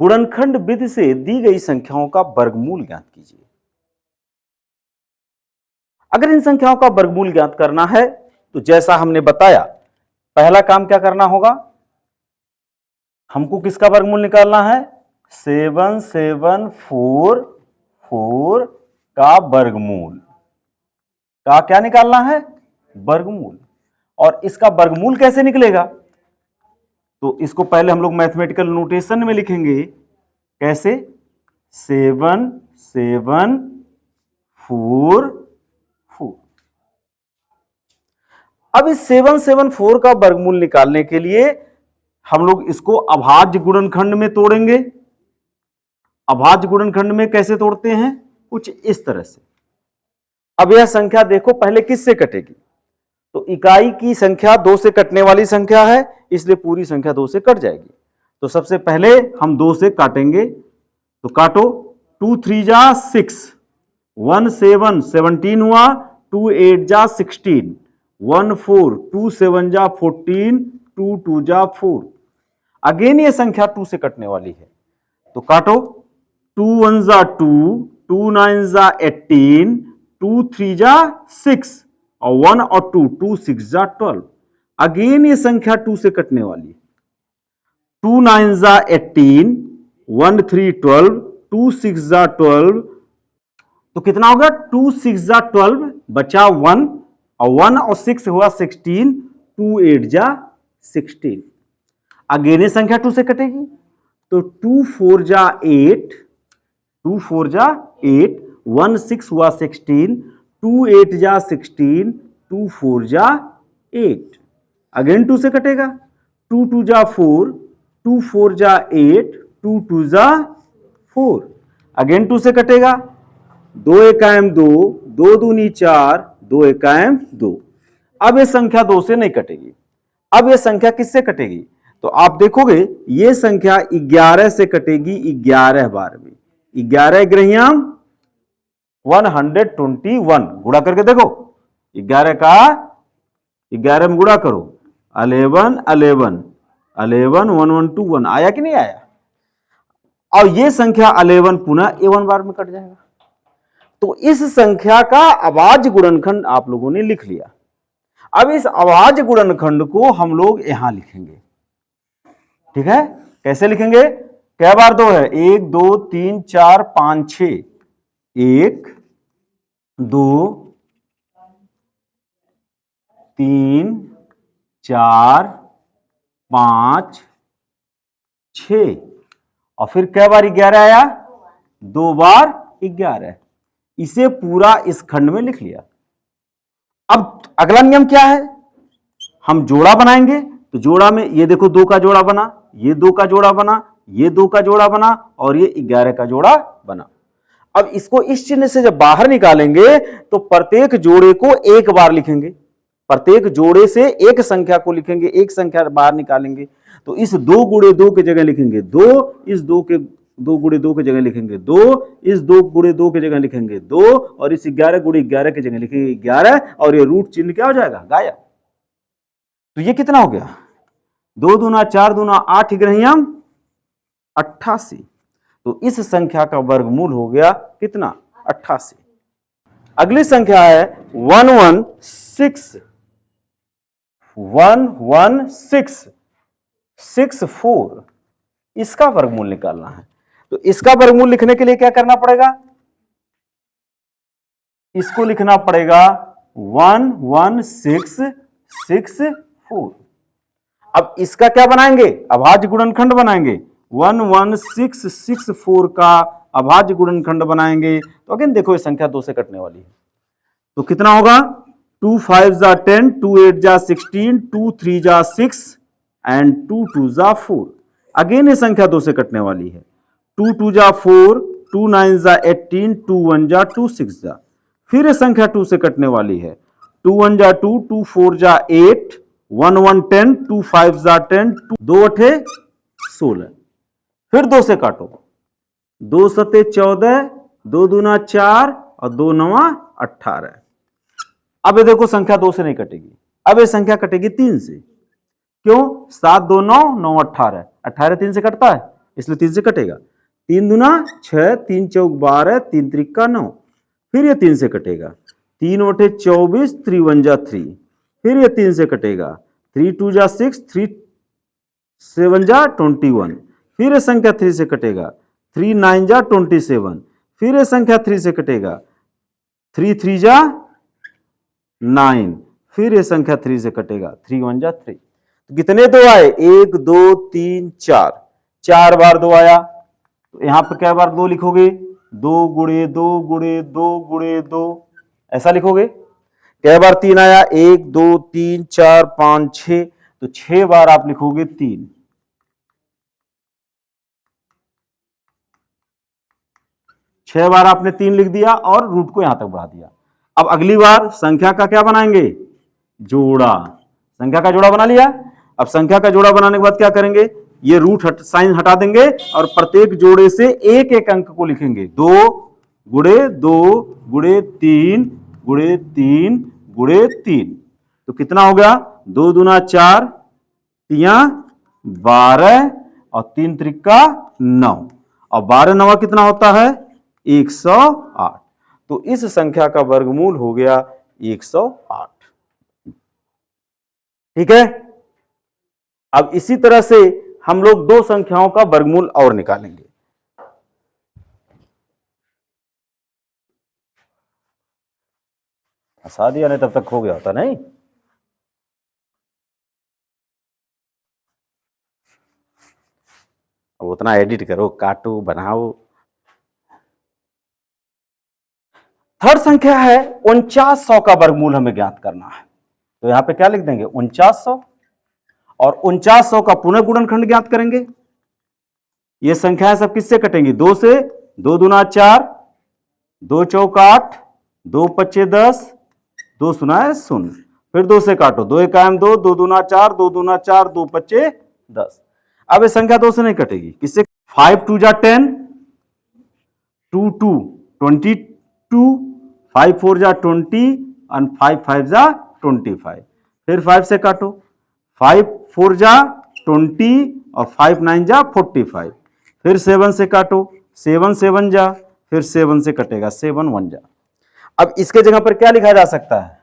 गुणनखंड विधि से दी गई संख्याओं का वर्गमूल ज्ञात कीजिए। अगर इन संख्याओं का वर्गमूल ज्ञात करना है तो जैसा हमने बताया, पहला काम क्या करना होगा, हमको किसका वर्गमूल निकालना है, 7744 का वर्गमूल का क्या निकालना है, वर्गमूल। और इसका वर्गमूल कैसे निकलेगा, तो इसको पहले हम लोग मैथमेटिकल नोटेशन में लिखेंगे। कैसे, 7744। अब इस 774 का वर्गमूल निकालने के लिए हम लोग इसको अभाज्य गुणनखंड में तोड़ेंगे। अभाज्य गुणनखंड में कैसे तोड़ते हैं, कुछ इस तरह से। अब यह संख्या देखो पहले किससे कटेगी, तो इकाई की संख्या 2 से कटने वाली संख्या है, इसलिए पूरी संख्या 2 से कट जाएगी। तो सबसे पहले हम 2 से काटेंगे, तो काटो, 2 3 जा 6, 1 7 17 हुआ, 2 8 जा 16, 1 4, 2 7 जा 14, 2 2 जा 4। अगेन ये संख्या 2 से कटने वाली है, तो काटो, 2 1 जा 2, 2 9 जा 18, 2 3 जा 6 और 1 और 2, 2 6 जा 12। अगेन ये संख्या 2 से कटने वाली है, 2 9 जा 18, 1 3 12, 2 6 जा 12। तो कितना होगा, 2 6 जा 12, बचा 1 और 1 और 6 हुआ 16, 2 8 जा 16। अगेन ये संख्या 2 से कटेगी, तो 2 4 जा 8, 2 4 जा 8, 1 6 हुआ 16, 2 8 जा 16, 2 4 जा 8। अगेन 2 से कटेगा, 2 2 जा 4, 2 4 जा 8, 2 2 जा 4। अगेन 2 से कटेगा, 2 एकाएम 2, 2 दूनी 4, 2 एकाएम 2। अब ये संख्या 2 से नहीं कटेगी। अब ये संख्या किससे कटेगी, तो आप देखोगे ये संख्या 11 से कटेगी, 11 बार में। 11 ग्रहियाम 121, गुणा करके देखो, 11 का 11 में गुणा करो, 11 11 11 1121 आया कि नहीं आया। और ये संख्या 11 पुनः A1 बार में कट जाएगा। तो इस संख्या का अभाज्य गुणनखंड आप लोगों ने लिख लिया। अब इस अभाज्य गुणनखंड को हम लोग यहां लिखेंगे, ठीक है। कैसे लिखेंगे, क्या बार 2 है, 1 2 3 4 5 6, 1 2 3 4 5 6 और फिर क्या बार 11 आया, 2 बार 11। इसे पूरा इस खंड में लिख लिया। अब अगला नियम क्या है, हम जोड़ा बनाएंगे। तो जोड़ा में ये देखो 2 का जोड़ा बना, ये 2 का जोड़ा बना, ये 2 का जोड़ा बना और ये 11 का जोड़ा बना। अब इसको इस चिन्ह से जब बाहर निकालेंगे तो प्रत्येक जोड़े को एक बार लिखेंगे, प्रत्येक जोड़े से एक संख्या को लिखेंगे, एक संख्या बाहर निकालेंगे। तो इस 2 गुणे 2 की जगह लिखेंगे 2, इस 2 गुणे 2 की जगह लिखेंगे 2, इस 2 गुणे 2 की जगह लिखेंगे 2 और इस 11 गुणे 11 की जगह लिखेंगे 11 और ये रूट चिन्ह क्या हो जाएगा, गायब। तो ये कितना हो गया, 2 दूना 4 दूना 8 ग्रहियम 88। तो इस संख्या का वर्गमूल हो गया कितना, 88। अगली संख्या है 11664। इसका वर्गमूल निकालना है। तो इसका वर्गमूल लिखने के लिए क्या करना पड़ेगा, इसको लिखना पड़ेगा 11664। अब इसका क्या बनाएंगे, अभाज्य गुणनखंड बनाएंगे। 11664 का अभाज्य गुणनखंड बनाएंगे। तो अगेन देखो ये संख्या 2 से कटने वाली है, तो कितना होगा, 2 5 जा 10, 2 8 जा 16, 2 3 जा 6 एंड 2 2 जा 4। अगेन ये संख्या 2 से कटने वाली है, 2 2 जा 4, 2 9 जा 18, 2 1 जा 2 6 जा। फिर ये संख्या 2 से कटने वाली है, 2 1 जा 2, 2 4 जा 8, 1 1 10, 2 5 जा 10, 2 8 16। फिर 2 से काटो, 2 7 14, 2 दूना 4 और 2 9 18। अब ये देखो संख्या 2 से नहीं कटेगी, अब ये संख्या कटेगी 3 से। क्यों, 7 2 9 9 18, 18 3 से कटता है, इसलिए 3 से कटेगा। 3 दूना 6, 3 चौक 12, 3 त्रिका 9, फिर ये 3 से कटेगा। 3 बटे 24, 3 1 जा 3, फिर ये 3 से कटेगा। 3 2 जा 6, 3 7 जा 21, फिर ये संख्या 3 से कटेगा। 3 9 जा 27, फिर ये संख्या 3 से कटेगा। 3 3 जा 9, फिर ये संख्या 3 से कटेगा। 3 1 जा 3। तो कितने 2 आए? 1 2 3 4, 4 बार 2 आया। तो यहां पर क्या बार 2 लिखोगे? 2 गुणे 2 गुणे 2 गुणे 2, ऐसा लिखोगे। क्या बार 3 आया? 1 2 3 4 5 6, तो 6 बार आप लिखोगे 3। छह बार आपने 3 लिख दिया और रूट को यहां तक बढ़ा दिया। अब अगली बार संख्या का क्या बनाएंगे? जोड़ा। संख्या का जोड़ा बना लिया। अब संख्या का जोड़ा बनाने के बाद क्या करेंगे? ये रूट साइन हटा देंगे और प्रत्येक जोड़े से एक एक अंक को लिखेंगे। 2 गुणे 2 गुणे 3 गुणे 3 गुणे 3, तो कितना हो गया? 2 दूना 4, 3 12 और 3 त्रिका 9, और 12 9 कितना होता है? 108। तो इस संख्या का वर्गमूल हो गया 108। ठीक है। अब इसी तरह से हम लोग दो संख्याओं का वर्गमूल और निकालेंगे। हंसा दिया, नहीं तब तक हो गया होता नहीं। अब उतना एडिट करो, काटो, बनाओ। थर्ड संख्या है 4900 का वर्गमूल हमें ज्ञात करना है। तो यहां पे क्या लिख देंगे? 4900, और 4900 का पुनः गुणनखंड ज्ञात करेंगे। ये संख्याएं सब किससे कटेंगी? 2 से। 2 दूना 4, 2 चौक 8, 2 पच्चे 10, 2 सुनाए 0, फिर 2 से काटो। 2 1 2, 2 दूना 4, 2 दूना 4, 2 पच्चे 10। अब ये संख्या 2 से नहीं कटेगी। किससे? 5 2 जा 10, 2 2 22, 5 4 जा 20 और 5 5 जा 25, फिर 5 से काटो। 5 4 जा 20 और 5 9 जा 45, फिर 7 से काटो। 7 7 जा, फिर 7 से कटेगा। 7 1 जा। अब इसके जगह पर क्या लिखा जा सकता है?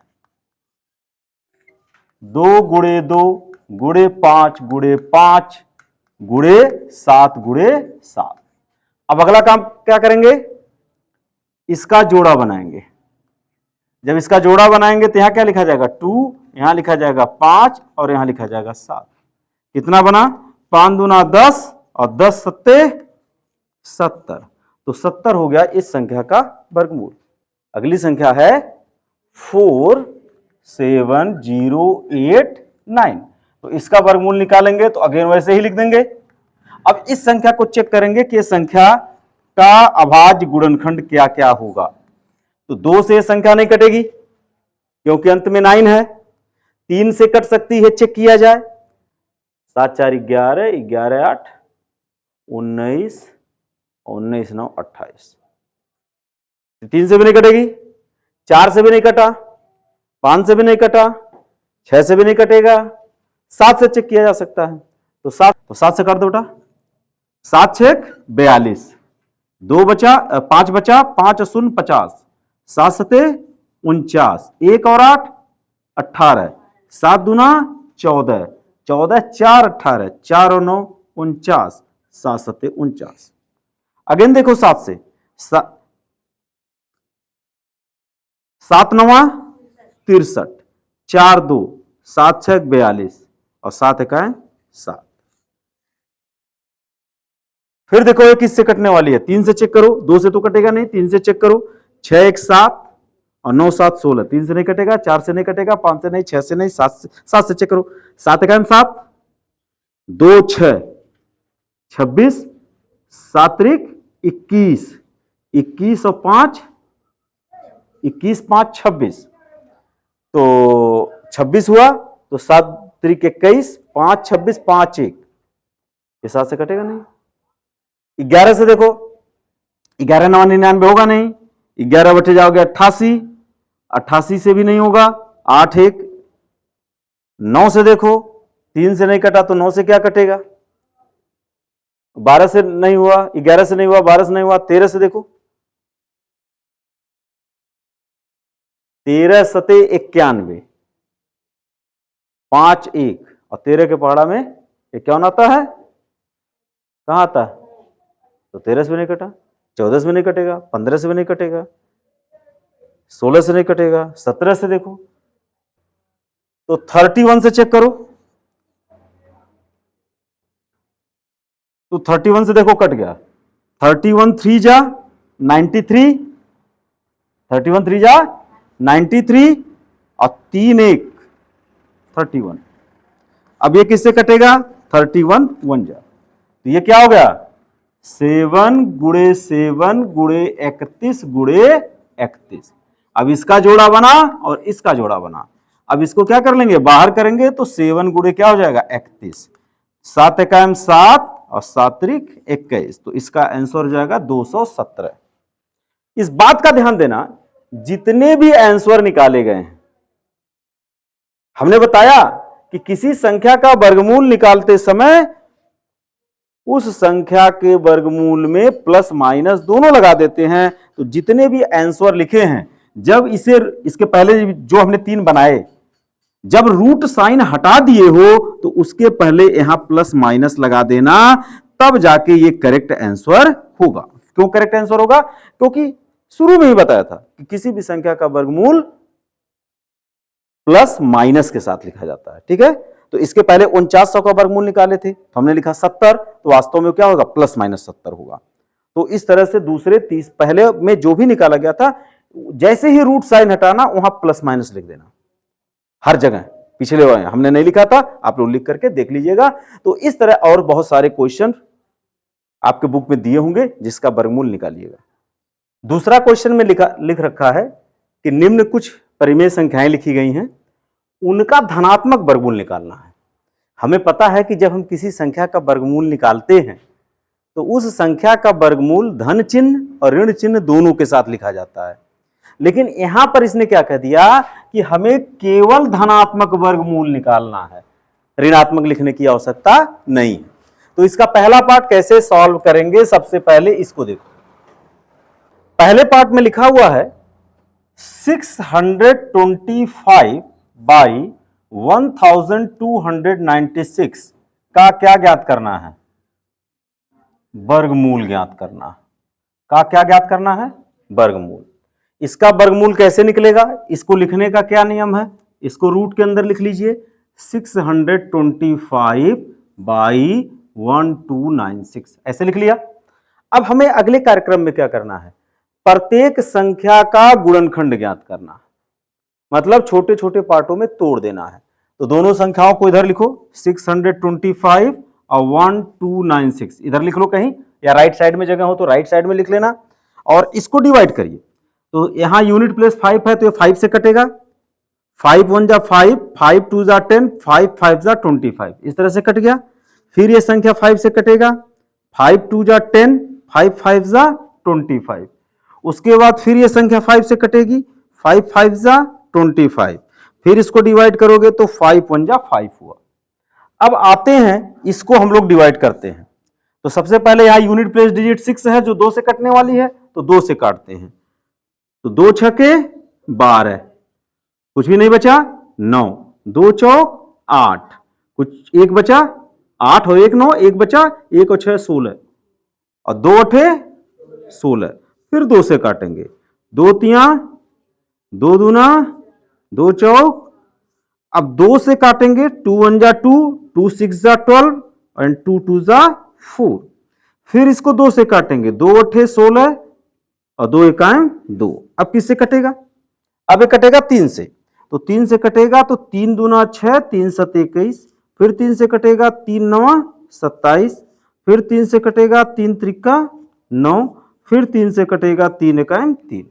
2 गुणे 2 गुणे 5 गुणे 5 गुणे 7 गुणे 7। अब अगला काम क्या करेंगे? इसका जोड़ा बनाएंगे। जब इसका जोड़ा बनाएंगे तो यहां क्या लिखा जाएगा? 2, यहां लिखा जाएगा 5 और यहां लिखा जाएगा 7। कितना बना? 5 दूना 10 और 10 सत्ते 70, तो 70 हो गया इस संख्या का वर्गमूल। अगली संख्या है 47089, तो इसका वर्गमूल निकालेंगे तो अगेन वैसे ही लिख देंगे। अब इस संख्या को चेक करेंगे कि संख्या का अभाज्य गुणनखंड क्या क्या होगा। तो 2 से संख्या नहीं कटेगी क्योंकि अंत में 9 है। 3 से कट सकती है, चेक किया जाए। 7 4 11, 11 8 19, 19 9 28, 3 से भी नहीं कटेगी, 4 से भी नहीं कटा, 5 से भी नहीं कटा, 6 से भी नहीं कटेगा, 7 से चेक किया जा सकता है। तो 7 से कर दो बेटा। 7 6 42, 2 बचा 5 बचा, 5 0 50, 7 7 49, 1 और 8 18, 7 दूना 14, 14 4 18, 4 और 9 49, 7 7 49। अगेन देखो 7 से, 7 9 63, 4 2, 7 6 42 और 7 1 7। फिर देखो ये किससे कटने वाली है? 3 से चेक करो। 2 से तो कटेगा नहीं, 3 से चेक करो। 6 1 7 और 9 7 16, 3 से नहीं कटेगा, 4 से नहीं कटेगा, 5 से नहीं, 6 से नहीं, 7 से चेक करो। 7 1 7, 2 6 26, 7 21, 21 और 5 21 5 26, तो 26 हुआ। तो 7 3 21, 5 26 5 1, ये 7 से कटेगा नहीं। 11 से देखो, 11 9 99 होगा नहीं। 11 बटे जाओगे 88, 88 से भी नहीं होगा। 8 1 9 से देखो, 3 से नहीं कटा तो 9 से क्या कटेगा? 12 से नहीं हुआ, 11 से नहीं हुआ, 12 से नहीं हुआ, 13 से देखो, 13 सते 91, 5 1, और 13 के पहाड़ा में 51 आता है, कहां आता है? तो 13 से भी नहीं कटा, 14 से भी नहीं कटेगा, 15 से भी नहीं कटेगा, 16 से नहीं कटेगा, 17 से देखो, तो 31 से चेक करो, तो 31 से देखो कट गया, 31 3 जा 93, 31 3 जा 93, और 3 1 31। अब ये किससे कटेगा? 31 1 जा, तो ये क्या हो गया? 7 गुणे 7 गुणे 31 गुणे 31। अब इसका जोड़ा बना और इसका जोड़ा बना। अब इसको क्या कर लेंगे? बाहर करेंगे तो 7 गुणे क्या हो जाएगा? 31, 7 एकाम 7 और 7 त्रिक 21, तो इसका आंसर हो जाएगा 217। इस बात का ध्यान देना, जितने भी आंसर निकाले गए हैं, हमने बताया कि किसी संख्या का वर्गमूल निकालते समय उस संख्या के वर्गमूल में प्लस माइनस दोनों लगा देते हैं। तो जितने भी आंसर लिखे हैं, जब इसके पहले जो हमने 3 बनाए, जब रूट साइन हटा दिए हो तो उसके पहले यहां प्लस माइनस लगा देना, तब जाके ये करेक्ट आंसर होगा। क्यों करेक्ट आंसर होगा? क्योंकि शुरू में ही बताया था कि किसी भी संख्या का वर्गमूल प्लस माइनस के साथ लिखा जाता है। ठीक है, तो इसके पहले 4900 का वर्गमूल निकाले थे, तो हमने लिखा 70, तो वास्तव में क्या होगा? प्लस माइनस 70 होगा। तो इस तरह से दूसरे 30 पहले में जो भी निकाला गया था, जैसे ही रूट साइन हटाना वहां प्लस माइनस लिख देना हर जगह। पिछले वाले हमने नहीं लिखा था, आप लोग लिख करके देख लीजिएगा। तो इस तरह और बहुत सारे क्वेश्चन आपके बुक में दिए होंगे, जिसका वर्गमूल निकालिएगा। दूसरा क्वेश्चन में लिख रखा है कि निम्न कुछ परिमेय संख्याएं लिखी गई हैं, उनका धनात्मक वर्गमूल निकालना है। हमें पता है कि जब हम किसी संख्या का वर्गमूल निकालते हैं तो उस संख्या का वर्गमूल धन चिन्ह और ऋण चिन्ह दोनों के साथ लिखा जाता है, लेकिन यहां पर इसने क्या कह दिया कि हमें केवल धनात्मक वर्गमूल निकालना है, ऋणात्मक लिखने की आवश्यकता नहीं है। तो इसका पहला पार्ट कैसे सॉल्व करेंगे? सबसे पहले इसको देखो। पहले पार्ट में लिखा हुआ है 625 बाई 1296 का क्या ज्ञात करना है? वर्गमूल ज्ञात करना। का क्या ज्ञात करना है? वर्गमूल। इसका वर्गमूल कैसे निकलेगा? इसको लिखने का क्या नियम है? इसको रूट के अंदर लिख लीजिए, 625 बाई 1296, ऐसे लिख लिया। अब हमें अगले कार्यक्रम में क्या करना है? प्रत्येक संख्या का गुणनखंड ज्ञात करना, मतलब छोटे छोटे पार्टों में तोड़ देना है। तो दोनों संख्याओं को इधर लिखो, 625 और 1296 इधर लिख लो कहीं, या राइट साइड में जगह हो तो राइट साइड में लिख लेना, और इसको डिवाइड करिए। तो यहां यूनिट प्लेस 5 है तो ये 5 से कटेगा, 5 1 जा 5, 5 2 जा 10, 5 5 जा 25, इस तरह से कट गया। फिर ये संख्या 5 से कटेगा, 5 2 जा 10, 5 5 जा 25। उसके बाद फिर ये संख्या 5 से कटेगी, 5 5 जा 25। फिर इसको डिवाइड करोगे तो 5 1 जा 5 हुआ। अब आते हैं, इसको हम लोग डिवाइड करते हैं। तो सबसे पहले यहां यूनिट प्लेस डिजिट 6 है जो 2 से कटने वाली है, तो 2 से काटते हैं। तो 2 छके 12, कुछ भी नहीं बचा, 9, 2 चौक 8, कुछ एक बचा, 8 और 1 9, एक बचा, 1 और 6 16, और 2 8 16। फिर 2 से काटेंगे, 2 तिया 2 दूना 2 चौक। अब 2 से काटेंगे, 2 1 जा 2, 2 6 जा 12 और 2 2 जा 4। फिर इसको 2 से काटेंगे, 2 8 16 और 2 1 2। अब किससे कटेगा? अब ये कटेगा 3 से, तो 3 से कटेगा तो 3 दूना 6, 3 7 21। फिर 3 से कटेगा, 3 9 27। फिर 3 से कटेगा, 3 त्रिका 9। फिर 3 से कटेगा, 3 1 3।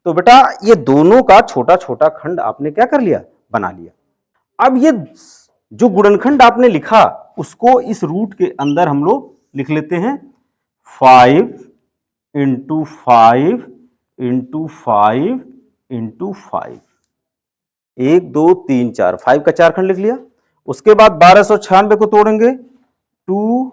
तो बेटा ये दोनों का छोटा छोटा खंड आपने क्या कर लिया? बना लिया। अब ये जो गुणनखंड आपने लिखा उसको इस रूट के अंदर हम लोग लिख लेते हैं, 5 इंटू 5 इंटू 5 इंटू 5, 1 2 3 4, 5 का 4 खंड लिख लिया। उसके बाद 1296 को तोड़ेंगे, 2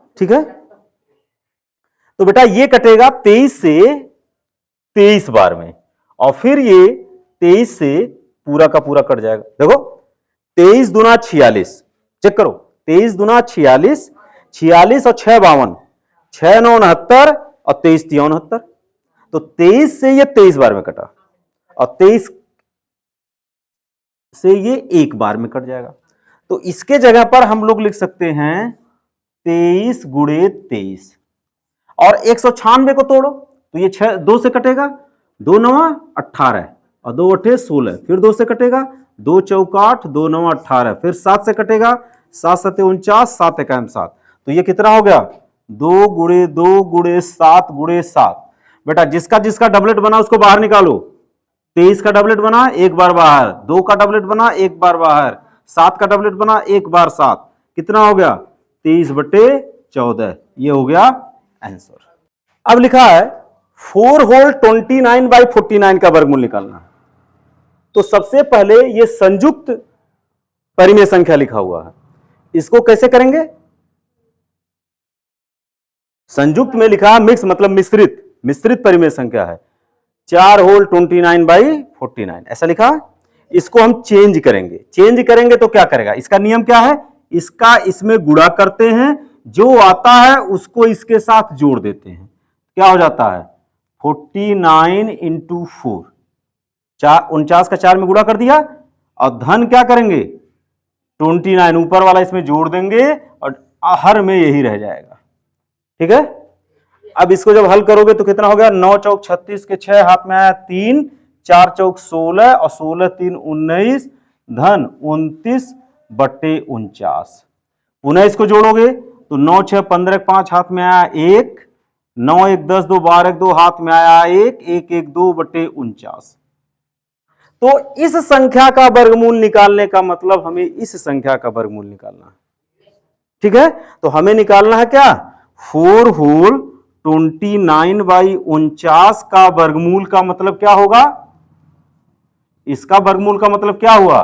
ठीक है, तो बेटा ये कटेगा 23 से 23 बार में, और फिर ये 23 से पूरा का पूरा कट जाएगा। देखो 23 दूना 46, चेक करो 23 दूना 46, 46 और 6 52, 6 9 69 और 23 3 69, तो 23 से ये 23 बार में कटा और 23 से ये एक बार में कट जाएगा। तो इसके जगह पर हम लोग लिख सकते हैं 23 गुणे 23, और 196 को तोड़ो तो ये 2 से कटेगा, 2 9 18 और 2 8 16, फिर 2 से कटेगा, 2 चौक 8, 2 9 18, फिर 7 से कटेगा, 7 7 49, 7 1 7, तो ये कितना हो गया 2 गुणे 2 गुणे 7 गुणे 7। बेटा जिसका जिसका डबलेट बना उसको बाहर निकालो। 23 का डबलेट बना एक बार बाहर, 2 का डबलेट बना एक बार बाहर, 7 का डबलेट बना एक बार 7, कितना हो गया 23/14, ये हो गया आंसर। अब लिखा है 4 होल 29/49 का वर्गमूल निकालना है। तो सबसे पहले ये संयुक्त परिमेय संख्या लिखा हुआ है, इसको कैसे करेंगे? संयुक्त में लिखा मिक्स मतलब मिश्रित परिमेय संख्या है, 4 होल 29/49 ऐसा लिखा। इसको हम चेंज करेंगे तो क्या करेगा? इसका नियम क्या है? इसका इसमें गुणा करते हैं, जो आता है उसको इसके साथ जोड़ देते हैं, क्या हो जाता है 49 इंटू 4, 49 का 4 में गुणा कर दिया, और धन क्या करेंगे 29 ऊपर वाला इसमें जोड़ देंगे और हर में यही रह जाएगा। ठीक है, अब इसको जब हल करोगे तो कितना हो गया 9 चौक 36 के 6 हाथ में आया 3, 4 चौक 16 और 16 3 19, धन 29/49। पुनः इसको जोड़ोगे तो 9 6 15 5 हाथ में आया 1, 9 1 10 2 12 2 हाथ में आया 1, 1 1 2/49। तो इस संख्या का वर्गमूल निकालने का मतलब हमें इस संख्या का वर्गमूल निकालना है। ठीक है, तो हमें निकालना है क्या 4 होल 29/49 का वर्गमूल का मतलब क्या होगा? इसका वर्गमूल का मतलब क्या हुआ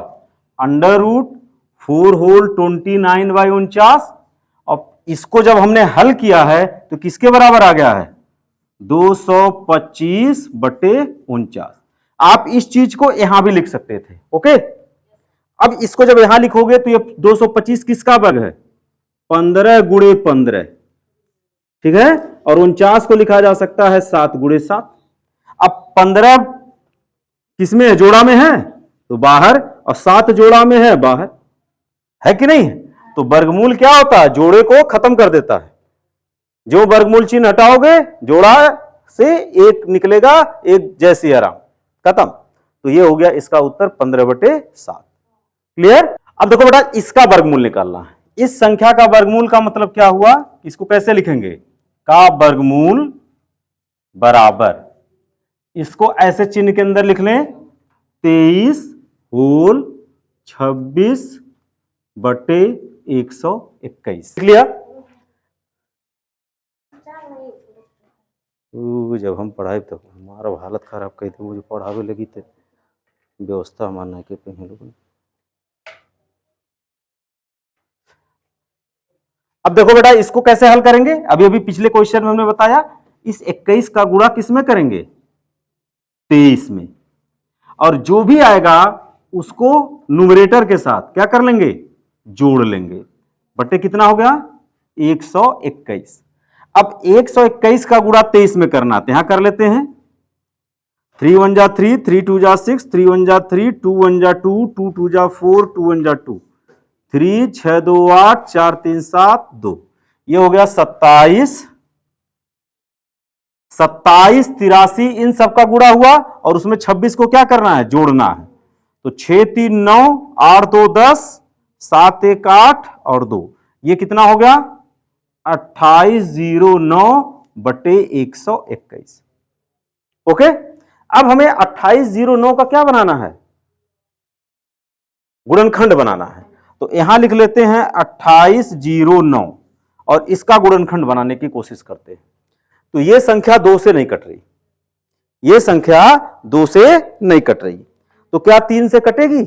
√4 होल 29/49, और इसको जब हमने हल किया है तो किसके बराबर आ गया है 225/49। आप इस चीज को यहां भी लिख सकते थे। ओके, अब इसको जब यहां लिखोगे तो ये 225 किसका वर्ग है 15 गुणे 15, ठीक है, और 49 को लिखा जा सकता है 7 गुणे 7। अब 15 किसमें है जोड़ा में है तो बाहर, और 7 जोड़ा में है बाहर, है कि नहीं? तो वर्गमूल क्या होता है जोड़े को खत्म कर देता है। जो वर्गमूल चिन्ह हटाओगे जोड़ा से एक निकलेगा, एक जैसे आराम, खत्म। तो ये हो गया इसका उत्तर 15/7। क्लियर? अब देखो बेटा इसका वर्गमूल निकालना है। इस संख्या का वर्गमूल का मतलब क्या हुआ, इसको कैसे लिखेंगे का वर्गमूल बराबर, इसको ऐसे चिन्ह के अंदर लिख लें 23 होल 26/121। लिख लिया? जब हम पढ़ाए तो हमारा हालत खराब कही थी, मुझे पढ़ावे लगी थे व्यवस्था मानना के पे हैं लोग। अब देखो बेटा इसको कैसे हल करेंगे, अभी पिछले क्वेश्चन में हमने बताया इस 21 का गुणा किस में करेंगे 23 में, और जो भी आएगा उसको न्यूमरेटर के साथ क्या कर लेंगे जोड़ लेंगे, बटे कितना हो गया 121। अब 121 का गुणा 23 में करना, तो यहां कर लेते हैं 3 1 जा 3, 3 2 जा 6, 3 1 जा 3, 2 1 जा 2, 2 2 जा 4, 2 1 जा 2, 3 6 2 8, 4 3 7 2, ये हो गया 27, 27 83 इन सबका गुणा हुआ, और उसमें 26 को क्या करना है जोड़ना है। तो 6 3 9, 8 2 10, 7 1 8 और 2, ये कितना हो गया 2809/121। ओके, अब हमें 2809 का क्या बनाना है गुणनखंड बनाना है, तो यहां लिख लेते हैं 2809 और इसका गुणनखंड बनाने की कोशिश करते हैं। तो यह संख्या 2 से नहीं कट रही, यह संख्या 2 से नहीं कट रही, तो क्या 3 से कटेगी?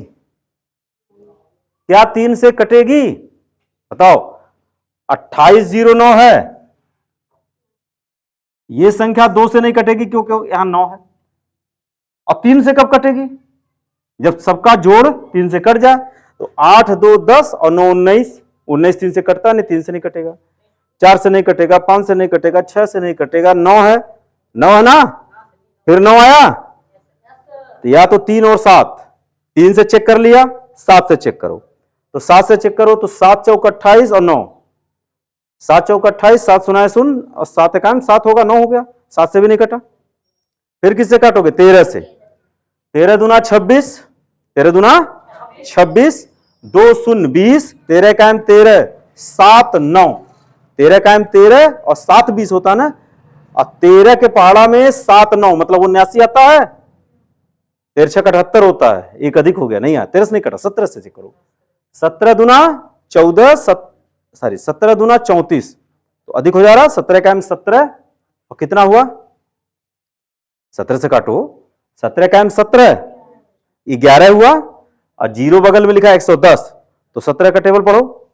क्या 3 से कटेगी बताओ? 2809 है। ये संख्या 2 से नहीं कटेगी क्योंकि यहां 9 है। और 3 से कब कटेगी? जब सबका जोड़ 3 से कट जाए। तो 8 2 10 और 9 19। 19 3 से कटता नहीं, 3 से नहीं कटेगा, 4 से नहीं कटेगा, 5 से नहीं कटेगा, 6 से नहीं कटेगा, 9 है। 9 है ना? फिर 9 आया तो या तो 3 और 7। 3 से चेक कर लिया, 7 से चेक करो। तो 7 से चेक करो तो 7 चौक 28 और 9। 7 चौक 28, 7 सुना है सुन, और 7 एकांक 7 होगा, 9 हो गया। 7 से भी नहीं कटा। फिर किससे काटोगे? 13 से। 13 दूना 26, 13 दूना 26, 2 शून्य 20, 13 कायम 13, 7 9, 13 कायम 13 और 7 20 होता ना। और 13 के पहाड़ा में 7 9 मतलब 79 आता है। 13 6 78 होता है, एक अधिक हो गया, नहीं आया। 13 से नहीं कटा, 17 से चेक करो। 17 दूना 14, 17 दूना 34, तो अधिक हो जा रहा। 17 कायम 17 और कितना हुआ? 17 से काटो, 17 कायम 17, 11 हुआ। और 0 बगल में लिखा है 110, तो 17 का टेबल पढ़ो।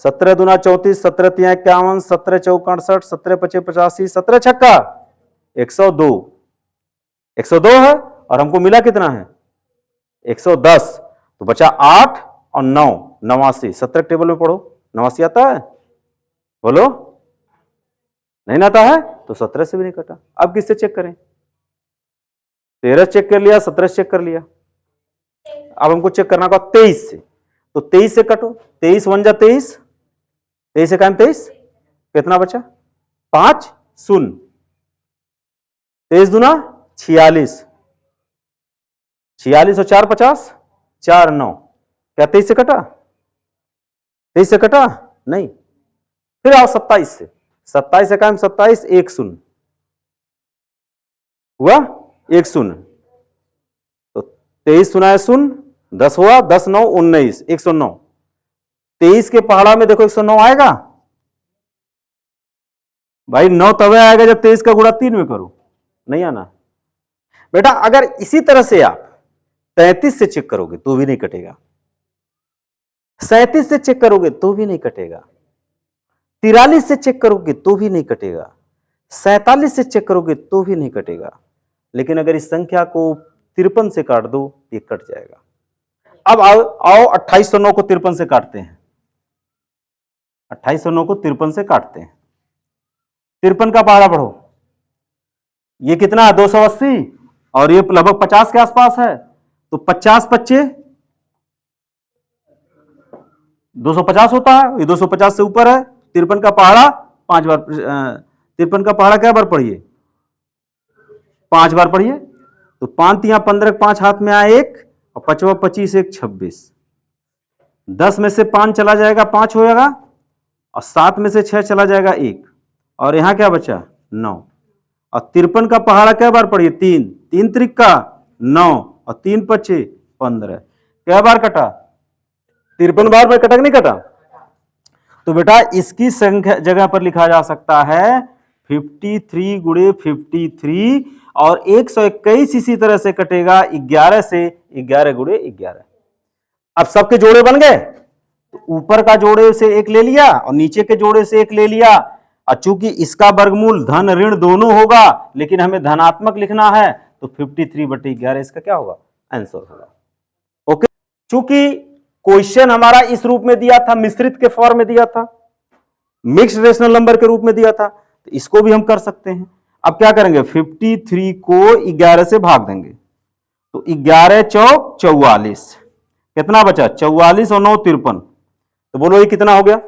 17 दूना 34, 17 तिया 51, 17 चौक 68, 17 पचे 85, 17 छक्का 102। 102 है और हमको मिला कितना है? 110। तो बचा 8 और 9, 89। 17 टेबल में पढ़ो, 89 आता है? बोलो, नहीं आता है? तो 17 से भी नहीं कटा। अब किससे चेक करें? 13 चेक कर लिया, 17 चेक कर लिया। अब हमको चेक करना होगा 23 से। तो 23 से कटो, 23 1 जा 23, 23 से कायम 23, कितना बचा? 5 शून्य। 23 दूना 46, 46 और 4 50, 4 9। क्या 23 से कटा? 23 से कटा नहीं। फिर आओ 27 से। 27 से कायम 27, 1 शून्य हुआ, 1 शून्य। तो 23 सुना है शून्य, 10 हुआ, 10 9 19, 109। 23 के पहाड़ा में देखो 109 आएगा भाई। 9 तब आएगा जब 23 का गुणा 3 में करो, नहीं आना बेटा। अगर इसी तरह से आप 33 से चेक करोगे तो भी नहीं कटेगा, 37 से चेक करोगे तो भी नहीं कटेगा, 43 से चेक करोगे तो भी नहीं कटेगा, 47 से चेक करोगे तो भी नहीं कटेगा। लेकिन अगर इस संख्या को 53 से काट दो, ये कट जाएगा। अब आओ 2809 को 53 से काटते हैं। 2809 को 53 से काटते हैं। 53 का पहाड़ा पढ़ो। ये कितना है? 280 और ये लगभग 50 के आसपास है। तो 50 25 250 होता है। ये 250 से ऊपर है। 53 का पहाड़ा 5 बार, 53 का पहाड़ा क्या बार पढ़िए? 5 बार पढ़िए। तो 5 तिया 15, 5 हाथ में आए 1 और 5 25 1 26। 10 में से 5 चला जाएगा, 5 हो जाएगा। और 7 में से 6 चला जाएगा, 1। और यहां क्या बचा? 9। और 53 का पहाड़ा क्या बार पढ़िए? 3 3 त्रिक का 9 और 3 पचे 15। क्या बार कटा? 53 बार में कटा कि नहीं कटा? तो बेटा इसकी संख्या जगह पर लिखा जा सकता है 53 गुणे 53 और 121 इसी तरह से कटेगा 11 से 11 गुणे 11। अब सबके जोड़े बन गए। तो ऊपर का जोड़े से एक ले लिया और नीचे के जोड़े से एक ले लिया। और चूंकि इसका वर्गमूल धन ऋण दोनों होगा, लेकिन हमें धनात्मक लिखना है, तो 53/11 इसका क्या होगा? आंसर होगा। ओके। चूंकि क्वेश्चन हमारा इस रूप में दिया था, मिश्रित के फॉर्म में दिया था, मिक्स्ड रेशनल नंबर के रूप में दिया था, तो इसको भी हम कर सकते हैं। अब क्या करेंगे? 53 को 11 से भाग देंगे। तो 11 चौक 44, कितना बचा? 44 और 9 53। तो बोलो ये कितना हो गया?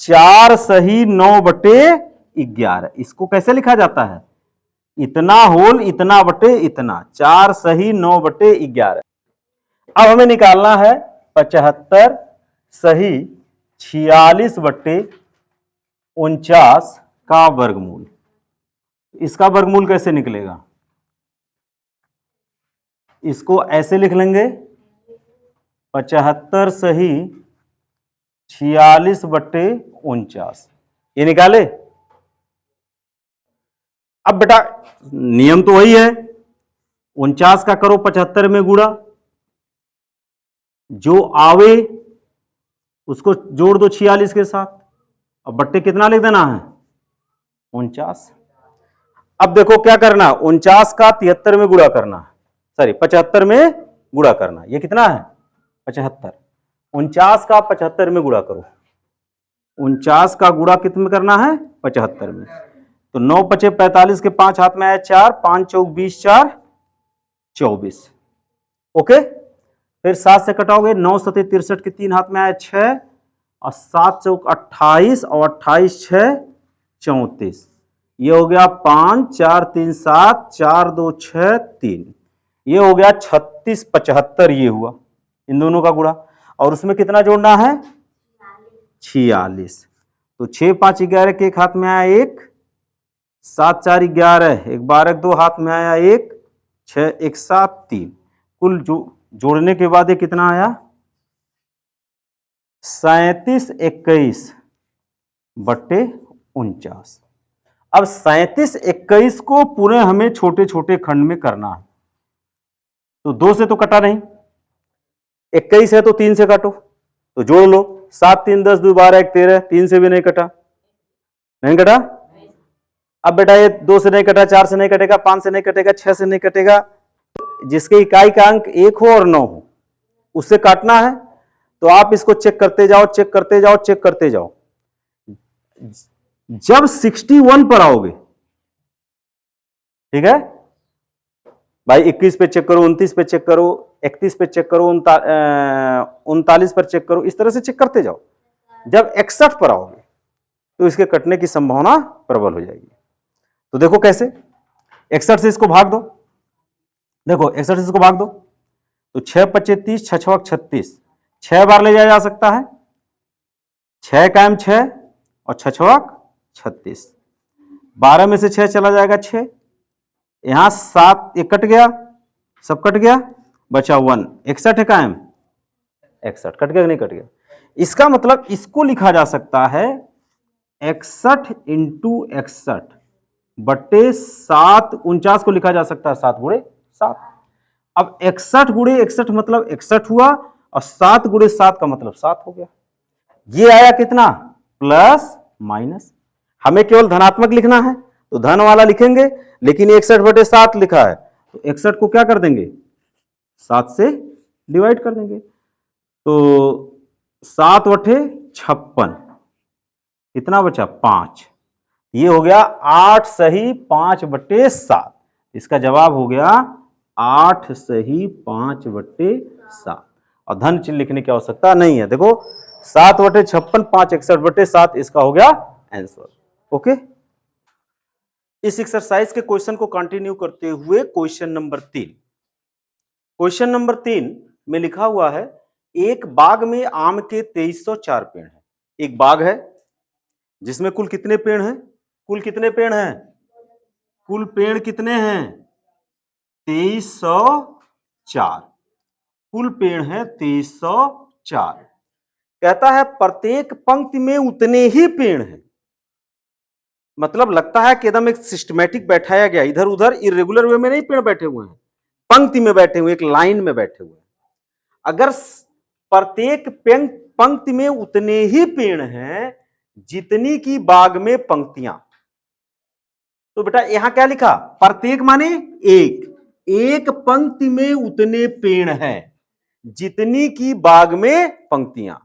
4 सही 9/11। इसको कैसे लिखा जाता है? इतना होल इतना बटे इतना, 4 सही 9/11। अब हमें निकालना है 75 सही 46/49 का वर्गमूल। इसका वर्गमूल कैसे निकलेगा? इसको ऐसे लिख लेंगे 75 सही 46/49। ये निकाले। अब बेटा नियम तो वही है, 49 का करो 75 में गुणा, जो आवे उसको जोड़ दो 46 के साथ, अब बट्टे कितना लिख देना है 49। अब देखो क्या करना, 49 का 73 में गुणा करना है, सॉरी 75 में गुणा करना, ये कितना है 75। 49 का 75 में गुणा करो, 49 का गुणा कितने में करना है 75 में, तो 9 पचे 45 के 5 हाथ में आया 4, 5 चौक 20, 4 24। ओके, फिर 7 से कटाओगे, 9 सते 63 के 3 हाथ में आया 6, और 7 चौक 28, और 28 6 34, ये हो गया 5 4 3 7, 4 2 6 3, ये हो गया 36 75, ये हुआ इन दोनों का गुणा, और उसमें कितना जोड़ना है 46। तो 6 5 11 के एक हाथ में आया 1, 7 4 11, 1 12 2 हाथ में आया 1, 6 1 7 3, कुल जोड़ने के बाद ये कितना आया 37 21 बट्टे 49। अब 37 21 को पूरे हमें छोटे छोटे खंड में करना है, तो 2 से तो कटा नहीं, 21 है तो 3 से काटो, तो जोड़ लो, 7 3 10 2 12 1 13, 3 से भी नहीं कटा, नहीं कटा। अब बेटा ये 2 से नहीं कटा, 4 से नहीं कटेगा, 5 से नहीं कटेगा, 6 से नहीं कटेगा, जिसके इकाई का अंक 1 हो और 9 हो उससे काटना है, तो आप इसको चेक करते जाओ, चेक करते जाओ, चेक करते जाओ। जब 61 पर आओगे, ठीक है भाई, 21 पे चेक करो, 29 पे चेक करो, 31 पे चेक करो, 39 पर चेक करो, इस तरह से चेक करते जाओ। जब 61 पर आओगे तो इसके कटने की संभावना प्रबल हो जाएगी। तो देखो कैसे, 61 से इसको भाग दो, देखो 61 से इसको भाग दो, तो 6 25 30, 6 6 36, 6 बार ले जाया जा सकता है, 6 कायम 6 और 6 6 36, 12 में से 6 चला जाएगा 6, यहां 7 ये कट गया, सब कट गया, बचा 1, 61 है कायम, 61 कट गया नहीं कट गया। इसका मतलब इसको लिखा जा सकता है 61 इंटू 61 बट्टे 7, 49 को लिखा जा सकता है 7 गुणे 7। अब 61 गुणे 61 मतलब 61 हुआ, और 7 गुणे 7 का मतलब 7 हो गया। ये आया कितना प्लस माइनस, हमें केवल धनात्मक लिखना है तो धन वाला लिखेंगे, लेकिन 61 बटे 7 लिखा है तो 61 को क्या कर देंगे 7 से डिवाइड कर देंगे, तो 7 बटे 56, कितना बचा 5, ये हो गया 8 सही 5 बटे 7, इसका जवाब हो गया 8 सही 5 बटे 7, और धन चिन्ह लिखने की आवश्यकता नहीं है। देखो 7 बटे 56, 5 61 बटे 7, इसका हो गया आंसर। ओके, इस एक्सरसाइज के क्वेश्चन को कंटिन्यू करते हुए क्वेश्चन नंबर 3, क्वेश्चन नंबर 3 में लिखा हुआ है, एक बाग में आम के 2304 पेड़ हैं। एक बाग है जिसमें कुल कितने पेड़ हैं, कुल कितने पेड़ हैं, कुल पेड़ कितने हैं 2304, कुल पेड़ हैं 2304। कहता है प्रत्येक पंक्ति में उतने ही पेड़ हैं, मतलब लगता है कि एकदम एक सिस्टमैटिक बैठाया गया, इधर उधर इरेगुलर वे में नहीं पेड़ बैठे हुए हैं, पंक्ति में बैठे हुए, एक लाइन में बैठे हुए हैं। अगर प्रत्येक पंक्ति में उतने ही पेड़ हैं जितनी की बाग में पंक्तियां, तो बेटा यहां क्या लिखा, प्रत्येक माने एक पंक्ति में उतने पेड़ हैं जितनी की बाग में पंक्तियां,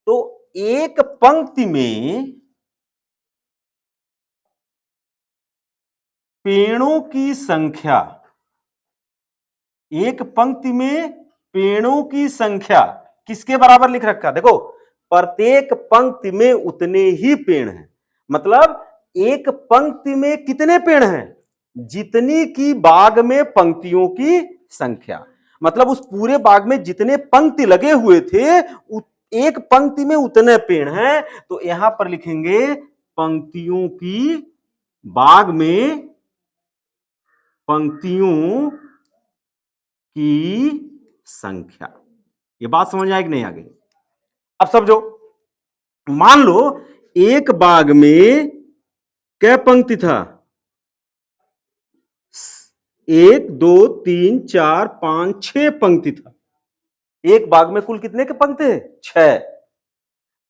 तो एक पंक्ति में पेड़ों की संख्या, एक पंक्ति में पेड़ों की संख्या किसके बराबर लिख रखा, देखो प्रत्येक पंक्ति में उतने ही पेड़ हैं, मतलब एक पंक्ति में कितने पेड़ हैं जितनी की बाग में पंक्तियों की संख्या, मतलब उस पूरे बाग में जितने पंक्ति लगे हुए थे एक पंक्ति में उतने पेड़ हैं, तो यहां पर लिखेंगे पंक्तियों की, बाग में पंक्तियों की संख्या। ये बात समझ में आई कि नहीं आ गई? अब समझो, मान लो एक बाग में क्या पंक्ति था, 1 2 3 4 5 6 पंक्ति था। एक बाग में कुल कितने के पंक्ति है 6,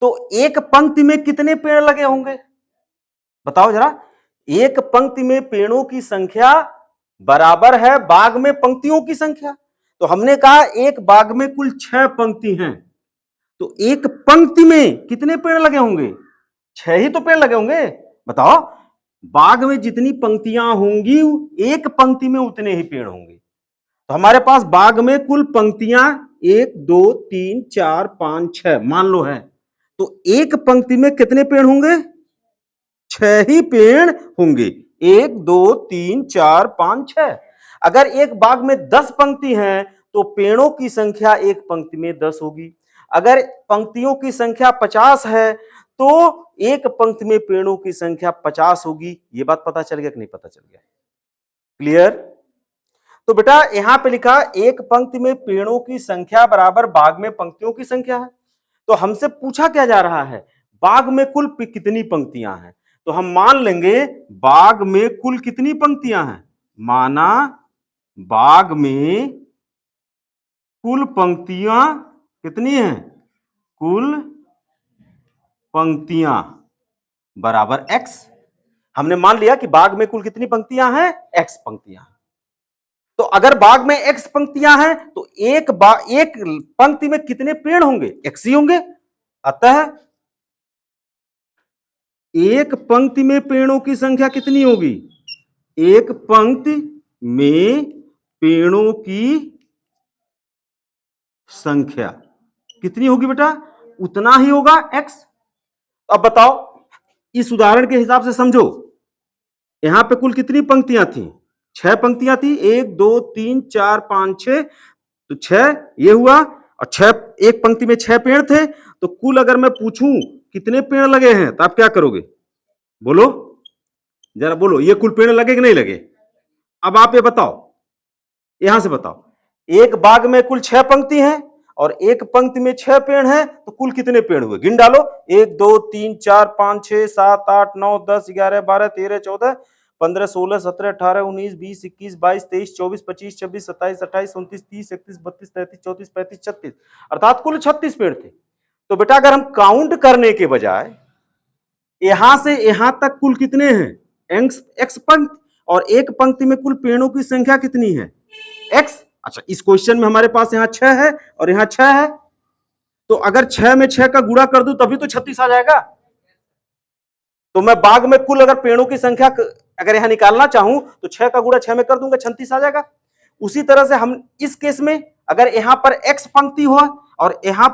तो एक पंक्ति में कितने पेड़ लगे होंगे बताओ जरा। एक पंक्ति में पेड़ों की संख्या बराबर है बाग में पंक्तियों की संख्या। तो हमने कहा एक बाग में कुल 6 पंक्ति हैं, तो एक पंक्ति में कितने पेड़ लगे होंगे? 6 ही तो पेड़ लगे होंगे। बताओ बाग में जितनी पंक्तियां होंगी एक पंक्ति में उतने ही पेड़ होंगे। तो हमारे पास बाग में कुल पंक्तियां 1 2 3 4 5 6 मान लो है, तो एक पंक्ति में कितने पेड़ होंगे? 6 ही पेड़ होंगे। 1 2 3 4 5 6। अगर एक बाग में 10 पंक्ति हैं तो पेड़ों की संख्या एक पंक्ति में 10 होगी। अगर पंक्तियों की संख्या 50 है तो एक पंक्ति में पेड़ों की संख्या 50 होगी। ये बात पता चल गया कि नहीं पता चल गया? क्लियर? तो बेटा यहां पे लिखा एक पंक्ति में पेड़ों की संख्या बराबर बाग में पंक्तियों की संख्या है। तो हमसे पूछा क्या जा रहा है? बाग में कुल कितनी पंक्तियां हैं? तो हम मान लेंगे बाग में कुल कितनी पंक्तियां हैं। माना बाग में कुल पंक्तियां कितनी हैं? कुल पंक्तियां बराबर x। हमने मान लिया कि बाग में कुल कितनी पंक्तियां हैं? x पंक्तियां। तो अगर बाग में x पंक्तियां हैं तो एक पंक्ति में कितने पेड़ होंगे? x ही होंगे। अतः एक पंक्ति में पेड़ों की संख्या कितनी होगी? एक पंक्ति में पेड़ों की संख्या कितनी होगी बेटा? उतना ही होगा x। अब बताओ इस उदाहरण के हिसाब से समझो। यहां पे कुल कितनी पंक्तियां थी? 6 पंक्तियां थी। 1 2 3 4 5 6, तो 6 ये हुआ। और 6 एक पंक्ति में 6 पेड़ थे, तो कुल अगर मैं पूछूं कितने पेड़ लगे हैं तो आप क्या करोगे? बोलो जरा बोलो, ये कुल पेड़ लगे कि नहीं लगे? अब आप ये बताओ, यहां से बताओ, एक बाग में कुल 6 पंक्ति हैं और एक पंक्ति में 6 पेड़ हैं, तो कुल कितने पेड़ हुए? गिन डालो। 1 2 3 4 5 6 7 8 9 10 11 12 13 14 15 16 17 18 19 20 21 22 23 24 25 26 27 28 29 30 31 32 33 34 35 36, अर्थात कुल 36 पेड़ थे। तो बेटा अगर हम काउंट करने के बजाय यहां से यहां तक कुल कितने हैं? एक्स पंक्ति, और एक पंक्ति में कुल पेड़ों की संख्या कितनी है? एक्स। अच्छा इस क्वेश्चन में हमारे पास यहां 6 है और यहां 6 है, तो अगर 6 में 6 का गुणा कर दूं तभी तो 36 आ जाएगा। तो मैं बाग में कुल अगर पेड़ों की संख्या अगर यहां निकालना चाहूं तो 6 का गुणा 6 में कर दूंगा, 36 आ जाएगा। उसी तरह से हम इस केस में अगर यहां पर एक्स पंक्ति हो और यहां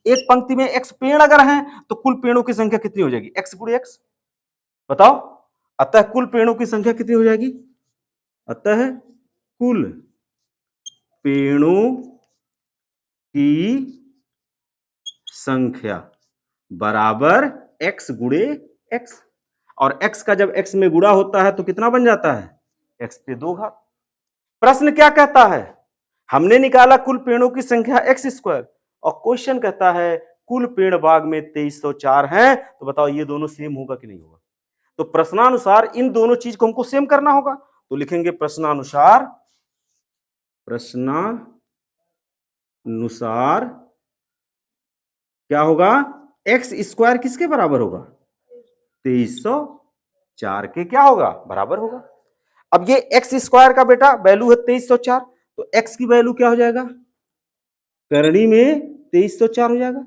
एक पंक्ति में एक्स पेड़ अगर हैं तो कुल पेड़ों की संख्या कितनी हो जाएगी? एक्स गुणे एक्स। बताओ अतः कुल पेड़ों की संख्या कितनी हो जाएगी? अतः कुल पेड़ों की संख्या बराबर x गुणे x। और x का जब x में गुणा होता है तो कितना बन जाता है? x पे 2 घात। प्रश्न क्या कहता है? हमने निकाला कुल पेड़ों की संख्या x स्क्वायर, और क्वेश्चन कहता है कुल पेड़ बाग में 2304 हैं। तो बताओ ये दोनों सेम होगा कि नहीं होगा? तो प्रश्नानुसार इन दोनों चीज को हमको सेम करना होगा। तो लिखेंगे प्रश्नानुसार क्या होगा? एक्स स्क्वायर किसके बराबर होगा? 2304 के क्या होगा? बराबर होगा। अब ये एक्स स्क्वायर का बेटा वैल्यू है 2304, तो एक्स की वैल्यू क्या हो जाएगा? करणी में 2304 हो जाएगा।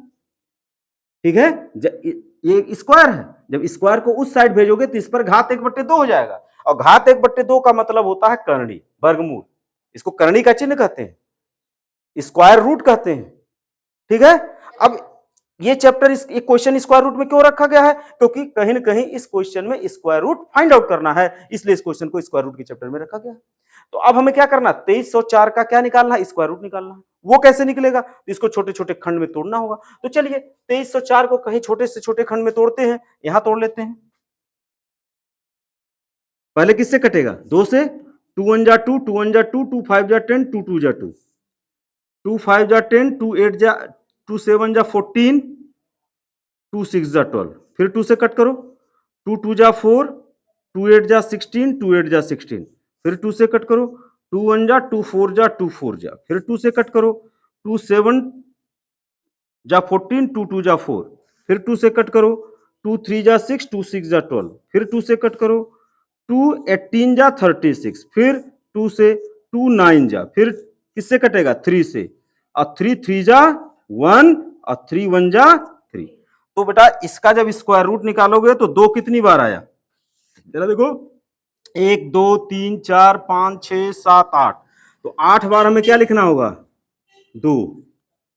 ठीक है, ये स्क्वायर है, जब स्क्वायर को उस साइड भेजोगे तो इस पर घात 1/2 हो जाएगा, और घात 1/2 का मतलब होता है करणी, वर्गमूल। इसको करणी का चिन्ह कहते हैं, स्क्वायर रूट कहते हैं। ठीक है, अब ये चैप्टर इस क्वेश्चन स्क्वायर रूट में क्यों रखा गया है? क्योंकि कहीं ना कहीं इस क्वेश्चन में स्क्वायर रूट फाइंड आउट करना है, इसलिए इस क्वेश्चन को स्क्वायर रूट के चैप्टर में रखा गया है। तो अब हमें क्या करना? 2304 का क्या निकालना है? स्क्वायर रूट निकालना है। वो कैसे निकलेगा? तो इसको छोटे छोटे खंड में तोड़ना होगा। तो चलिए 2304 को कहीं छोटे से छोटे खंड में तोड़ते हैं। यहां तोड़ लेते हैं। पहले किससे कटेगा? 2 से। 2 1 जा 2, 2 1 जा 2, 2 5 जा 10, 2 2 जा 2, 2 5 जा 10, 2 8 जा 2 7 जा 14, 2 6 जा 12, फिर 2 से कट करो। 2 2 जा 4, 2 8 जा 16, 2 8 जा 16, फिर 2 से कट करो। 2 1 जा 2 4 जा 2 4 जा, फिर 2 से कट करो। 2 7 जा 14, 2 2 जा 4, फिर 2 से कट करो, 2 3 जा 6, 2 6 जा 12, फिर 2 से कट करो, 2 18 जा 36, फिर 2 से 2 9 जा, फिर किससे कटेगा 3 से, और 3 3 जा 1 और 3 1 जा 3। तो बेटा इसका जब स्क्वायर रूट निकालोगे तो 2 कितनी बार आया, जरा देखो, 1 2 3 4 5 6 7 8, तो 8 बार हमें क्या लिखना होगा, 2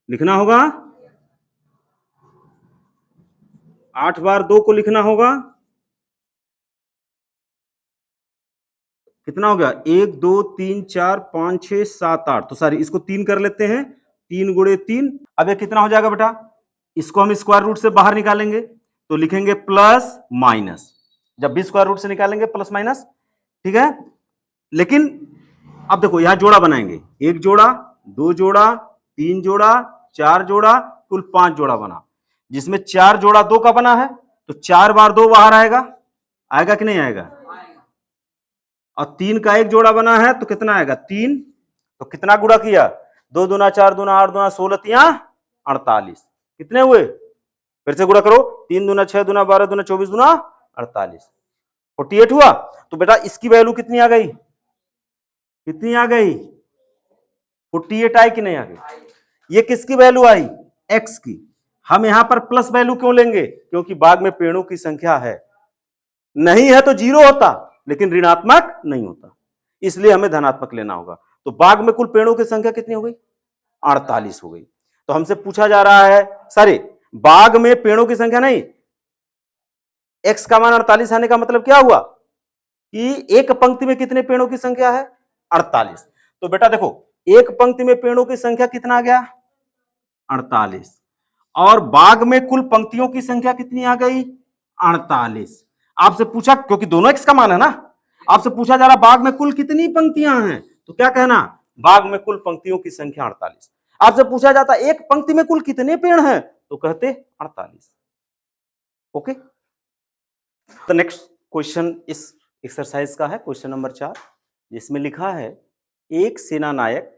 लिखना होगा, 8 बार 2 को लिखना होगा, कितना हो गया, 1 2 3 4 5 6 7 8, तो सारी इसको 3 कर लेते हैं, 3 गुणे 3, अब ये कितना हो जाएगा बेटा, इसको हम स्क्वायर रूट से बाहर निकालेंगे तो लिखेंगे प्लस माइनस, जब भी स्क्वायर रूट से निकालेंगे प्लस माइनस, ठीक है। लेकिन अब देखो यहां जोड़ा बनाएंगे, 1 जोड़ा 2 जोड़ा 3 जोड़ा 4 जोड़ा, कुल 5 जोड़ा बना, जिसमें 4 जोड़ा 2 का बना है, तो 4 बार 2 बाहर आएगा, आएगा कि नहीं आएगा, और 3 का 1 जोड़ा बना है तो कितना आएगा 3, तो कितना गुणा किया, 2 दूना 4 दूना 8 दूना 16 तिया 48, कितने हुए, फिर से गुणा करो, 3 दूना 6 दूना 12 दूना 24 दूना 48, 48 हुआ। तो बेटा इसकी वैल्यू कितनी आ गई, कितनी आ गई, 48 आई कि नहीं आ गई, ये किसकी वैल्यू आई, x की। हम यहां पर प्लस वैल्यू क्यों लेंगे, क्योंकि बाग में पेड़ों की संख्या है, नहीं है तो 0 होता, लेकिन ऋणात्मक नहीं होता, इसलिए हमें धनात्मक लेना होगा। तो बाग में कुल पेड़ों की संख्या कितनी हो गई, 48 हो गई। तो हमसे पूछा जा रहा है, सारे बाग में पेड़ों की संख्या नहीं, x का मान 48 आने का मतलब क्या हुआ कि एक पंक्ति में कितने पेड़ों की संख्या है, 48। तो बेटा देखो एक पंक्ति में पेड़ों की संख्या कितना आ गया, 48, और बाग में कुल पंक्तियों की संख्या कितनी आ गई, 48। आपसे पूछा, क्योंकि दोनों x का मान है ना, आपसे पूछा जा रहा बाग में कुल कितनी पंक्तियां हैं, तो क्या कहना, बाग में कुल पंक्तियों की संख्या 48। आपसे पूछा जाता एक पंक्ति में कुल कितने पेड़ हैं, तो कहते 48। ओके, तो नेक्स्ट क्वेश्चन इस एक्सरसाइज का है क्वेश्चन नंबर 4, जिसमें लिखा है, एक सेना नायक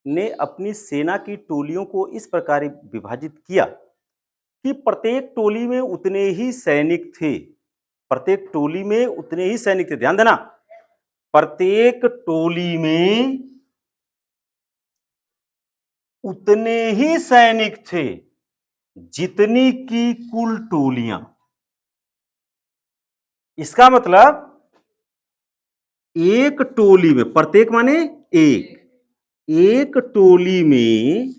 ने अपनी सेना की टोलियों को इस प्रकार विभाजित किया कि प्रत्येक टोली में उतने ही सैनिक थे, प्रत्येक टोली में उतने ही सैनिक थे, ध्यान देना, प्रत्येक टोली में उतने ही सैनिक थे जितनी की कुल टोलियां। इसका मतलब एक टोली में, प्रत्येक माने एक टोली में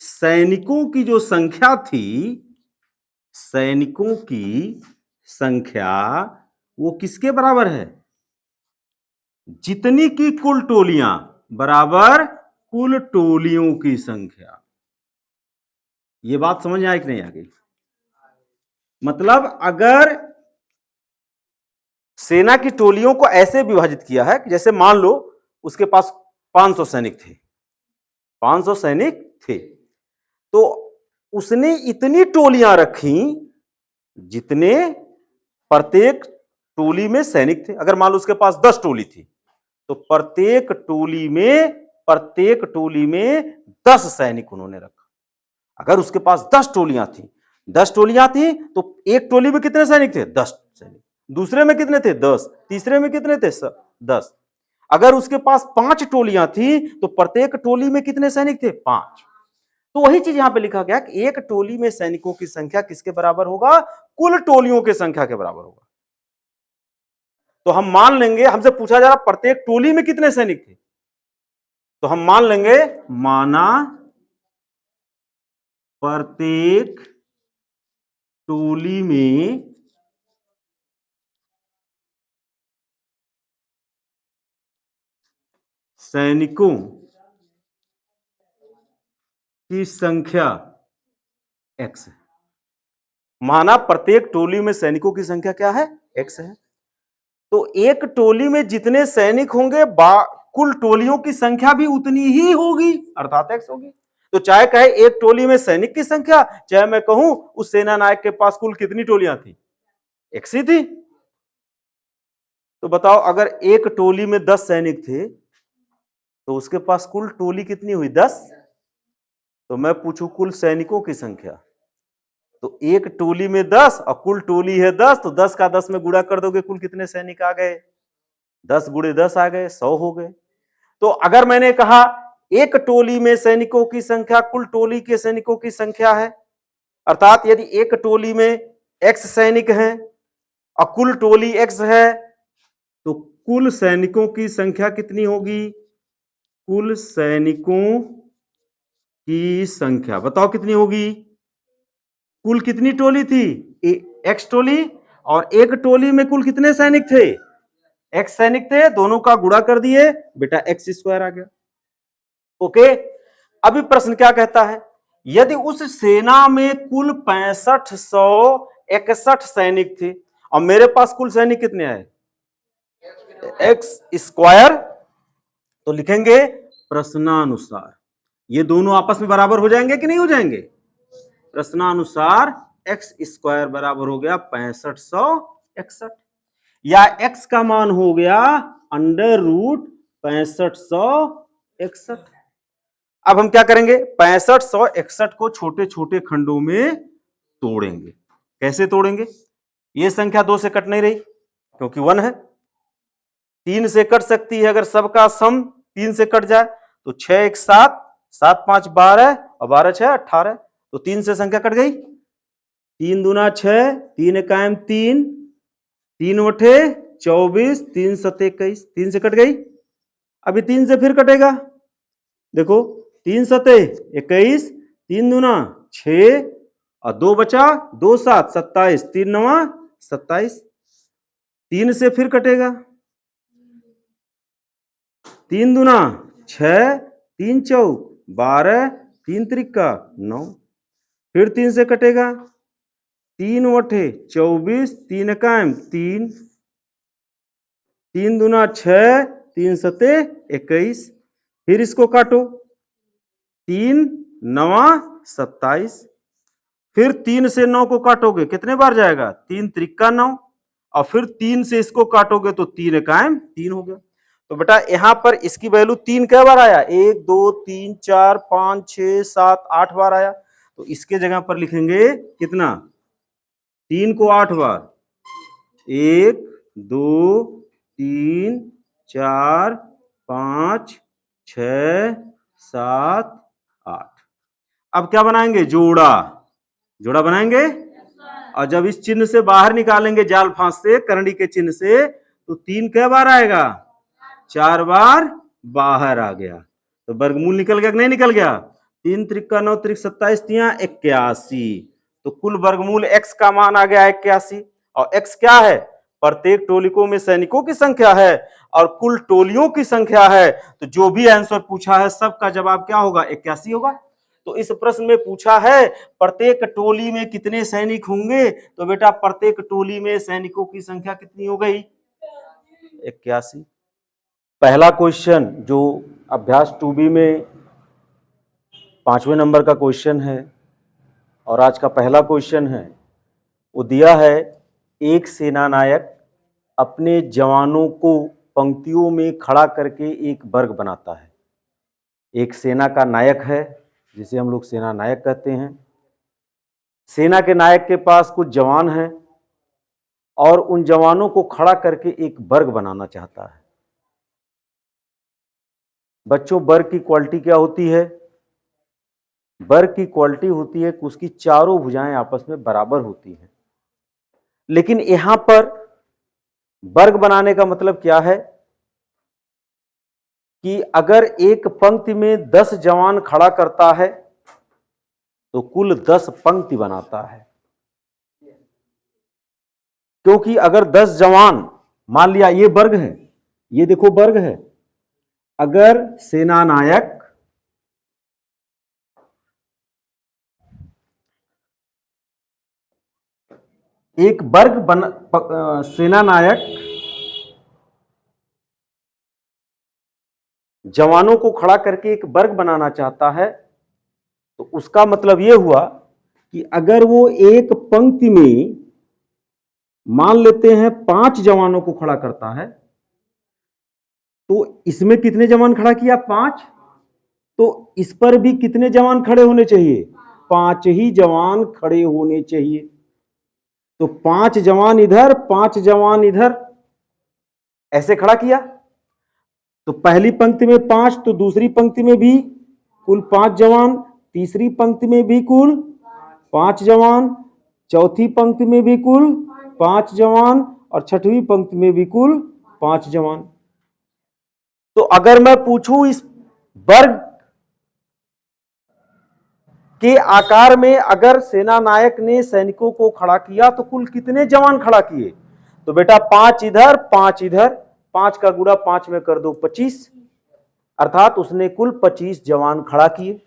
सैनिकों की जो संख्या थी, सैनिकों की संख्या वो किसके बराबर है, जितनी की कुल टोलियां बराबर कुल टोलियों की संख्या। ये बात समझ में आई कि नहीं आ गई, मतलब अगर सेना की टोलियों को ऐसे विभाजित किया है कि जैसे मान लो उसके पास 500 सैनिक थे, 500 सैनिक थे, तो उसने इतनी टोलियां रखी जितने प्रत्येक टोली में सैनिक थे। अगर मान लो उसके पास 10 टोली थी, तो प्रत्येक टोली में 10 सैनिक उन्होंने रखा। अगर उसके पास 10 टोलियां थी, 10 टोलियां थी, तो एक टोली में कितने सैनिक थे, 10 सैनिक, दूसरे में कितने थे, 10, तीसरे में कितने थे, 10। अगर उसके पास 5 टोलियां थी, तो प्रत्येक टोली में कितने सैनिक थे, 5। तो वही चीज यहां पे लिखा गया कि एक टोली में सैनिकों की संख्या किसके बराबर होगा, कुल टोलियों की संख्या के बराबर होगा। तो हम मान लेंगे, हमसे पूछा जा रहा प्रत्येक टोली में कितने सैनिक थे, तो हम मान लेंगे, माना प्रत्येक टोली में सैनिकों की संख्या x है। माना प्रत्येक टोली में सैनिकों की संख्या क्या है, x है। तो एक टोली में जितने सैनिक होंगे कुल टोलियों की संख्या भी उतनी ही होगी, अर्थात x होगी। तो चाहे कहे एक टोली में सैनिक की संख्या, चाहे मैं कहूं उस सेना नायक के पास कुल कितनी टोलियां थी, x ही थी। तो बताओ अगर एक टोली में 10 सैनिक थे, तो उसके पास कुल टोली कितनी हुई, 10। तो मैं पूछूं कुल सैनिकों की संख्या, तो एक टोली में 10 और कुल टोली है 10, तो 10 का 10 में गुणा कर दोगे, कुल कितने सैनिक आ गए? 10 गुणे 10 आ गए, 100 हो गए। तो अगर मैंने कहा एक टोली में सैनिकों की संख्या कुल टोली के सैनिकों की संख्या है, अर्थात यदि एक टोली में x सैनिक हैं और कुल टोली x है, तो कुल सैनिकों की संख्या कितनी होगी? कुल सैनिकों की संख्या बताओ कितनी होगी? कुल कितनी टोली थी? x टोली, और एक टोली में कुल कितने सैनिक थे? x सैनिक थे, दोनों का गुणा कर दिए, बेटा x स्क्वायर आ गया। ओके, अभी प्रश्न क्या कहता है? यदि उस सेना में कुल 6561 सैनिक थे और मेरे पास कुल सैनिक कितने आए? x स्क्वायर, तो लिखेंगे प्रश्नानुसार ये दोनों आपस में बराबर हो जाएंगे कि नहीं हो जाएंगे? प्रश्नानुसार x स्क्वायर बराबर हो गया 6561, या x का मान हो गया अंडर रूट 6561। अब हम क्या करेंगे? 6561 को छोटे छोटे खंडों में तोड़ेंगे। कैसे तोड़ेंगे? ये संख्या 2 से कट नहीं रही क्योंकि 1 है, 3 से कट सकती है अगर सबका सम 3 से कट जाए, तो 6 1 7, 7 5 12 और 12 6 18, तो 3 से संख्या कट गई। 3 दूना 6, 3 एकाम 3, 3 वठे 24, 3 सते 21, 3 से कट गई। अभी 3 से फिर कटेगा, देखो 3 सते 21, 3 दूना 6 और 2 बचा 2 7 27, 3 9 27, 3 से फिर कटेगा, 3 दूना 6, 3 चौक 12, 3 त्रिका 9, फिर 3 से कटेगा, 3 वठे 24, 3 एकाम 3, 3 दूना 6, 3 सते 21, फिर इसको काटो, 3 9 27, फिर 3 से 9 को काटोगे कितने बार जाएगा? 3 त्रिका 9, और फिर 3 से इसको काटोगे तो 3 एकाम 3 हो गया। तो बेटा यहां पर इसकी वैल्यू 3 कै बार आया? 1 2 3 4 5 6 7 8 बार आया। तो इसके जगह पर लिखेंगे कितना? 3 को 8 बार, 1 2 3 4 5 6 7 8। अब क्या बनाएंगे? जोड़ा, जोड़ा बनाएंगे। और जब इस चिन्ह से बाहर निकालेंगे जाल फांस से, करंडी के चिन्ह से, तो 3 कै बार आएगा? 4 बार बाहर आ गया। तो वर्गमूल निकल गया कि नहीं निकल गया? 3 त्रिका 9 त्रिक 27 तिया 81, तो कुल वर्गमूल x का मान आ गया 81। और x क्या है? प्रत्येक टोलिकों में सैनिकों की संख्या है और कुल टोलियों की संख्या है। तो जो भी आंसर पूछा है सबका जवाब क्या होगा? 81 होगा। तो इस प्रश्न में पूछा है प्रत्येक टोली में कितने सैनिक होंगे, तो बेटा प्रत्येक टोली में सैनिकों की संख्या कितनी हो गई? 81। पहला क्वेश्चन जो अभ्यास 2B में 5वें नंबर का क्वेश्चन है और आज का पहला क्वेश्चन है, वो दिया है एक सेनानायक अपने जवानों को पंक्तियों में खड़ा करके एक वर्ग बनाता है। एक सेना का नायक है जिसे हम लोग सेना नायक कहते हैं। सेना के नायक के पास कुछ जवान हैं और उन जवानों को खड़ा करके एक वर्ग बनाना चाहता है। बच्चों, वर्ग की क्वालिटी क्या होती है? वर्ग की क्वालिटी होती है कि उसकी चारों भुजाएं आपस में बराबर होती हैं। लेकिन यहां पर वर्ग बनाने का मतलब क्या है कि अगर एक पंक्ति में 10 जवान खड़ा करता है तो कुल 10 पंक्ति बनाता है। क्योंकि अगर 10 जवान, मान लिया ये वर्ग है, ये देखो वर्ग है, अगर सेनानायक एक वर्ग सेनानायक जवानों को खड़ा करके एक वर्ग बनाना चाहता है, तो उसका मतलब यह हुआ कि अगर वो एक पंक्ति में मान लेते हैं 5 जवानों को खड़ा करता है, तो इसमें कितने जवान खड़ा किया? 5। तो इस पर भी कितने जवान खड़े होने चाहिए? 5 ही जवान खड़े होने चाहिए। तो 5 जवान इधर, 5 जवान इधर, ऐसे खड़ा किया। तो पहली पंक्ति में 5, तो दूसरी पंक्ति में भी कुल 5 जवान, तीसरी पंक्ति में भी कुल 5 जवान, चौथी पंक्ति में भी कुल 5 जवान और छठवीं पंक्ति में भी कुल 5 जवान। तो अगर मैं पूछूं इस वर्ग के आकार में अगर सेना नायक ने सैनिकों को खड़ा किया तो कुल कितने जवान खड़ा किए? तो बेटा 5 इधर, 5 इधर, 5 का गुणा 5 में कर दो 25, अर्थात उसने कुल 25 जवान खड़ा किए।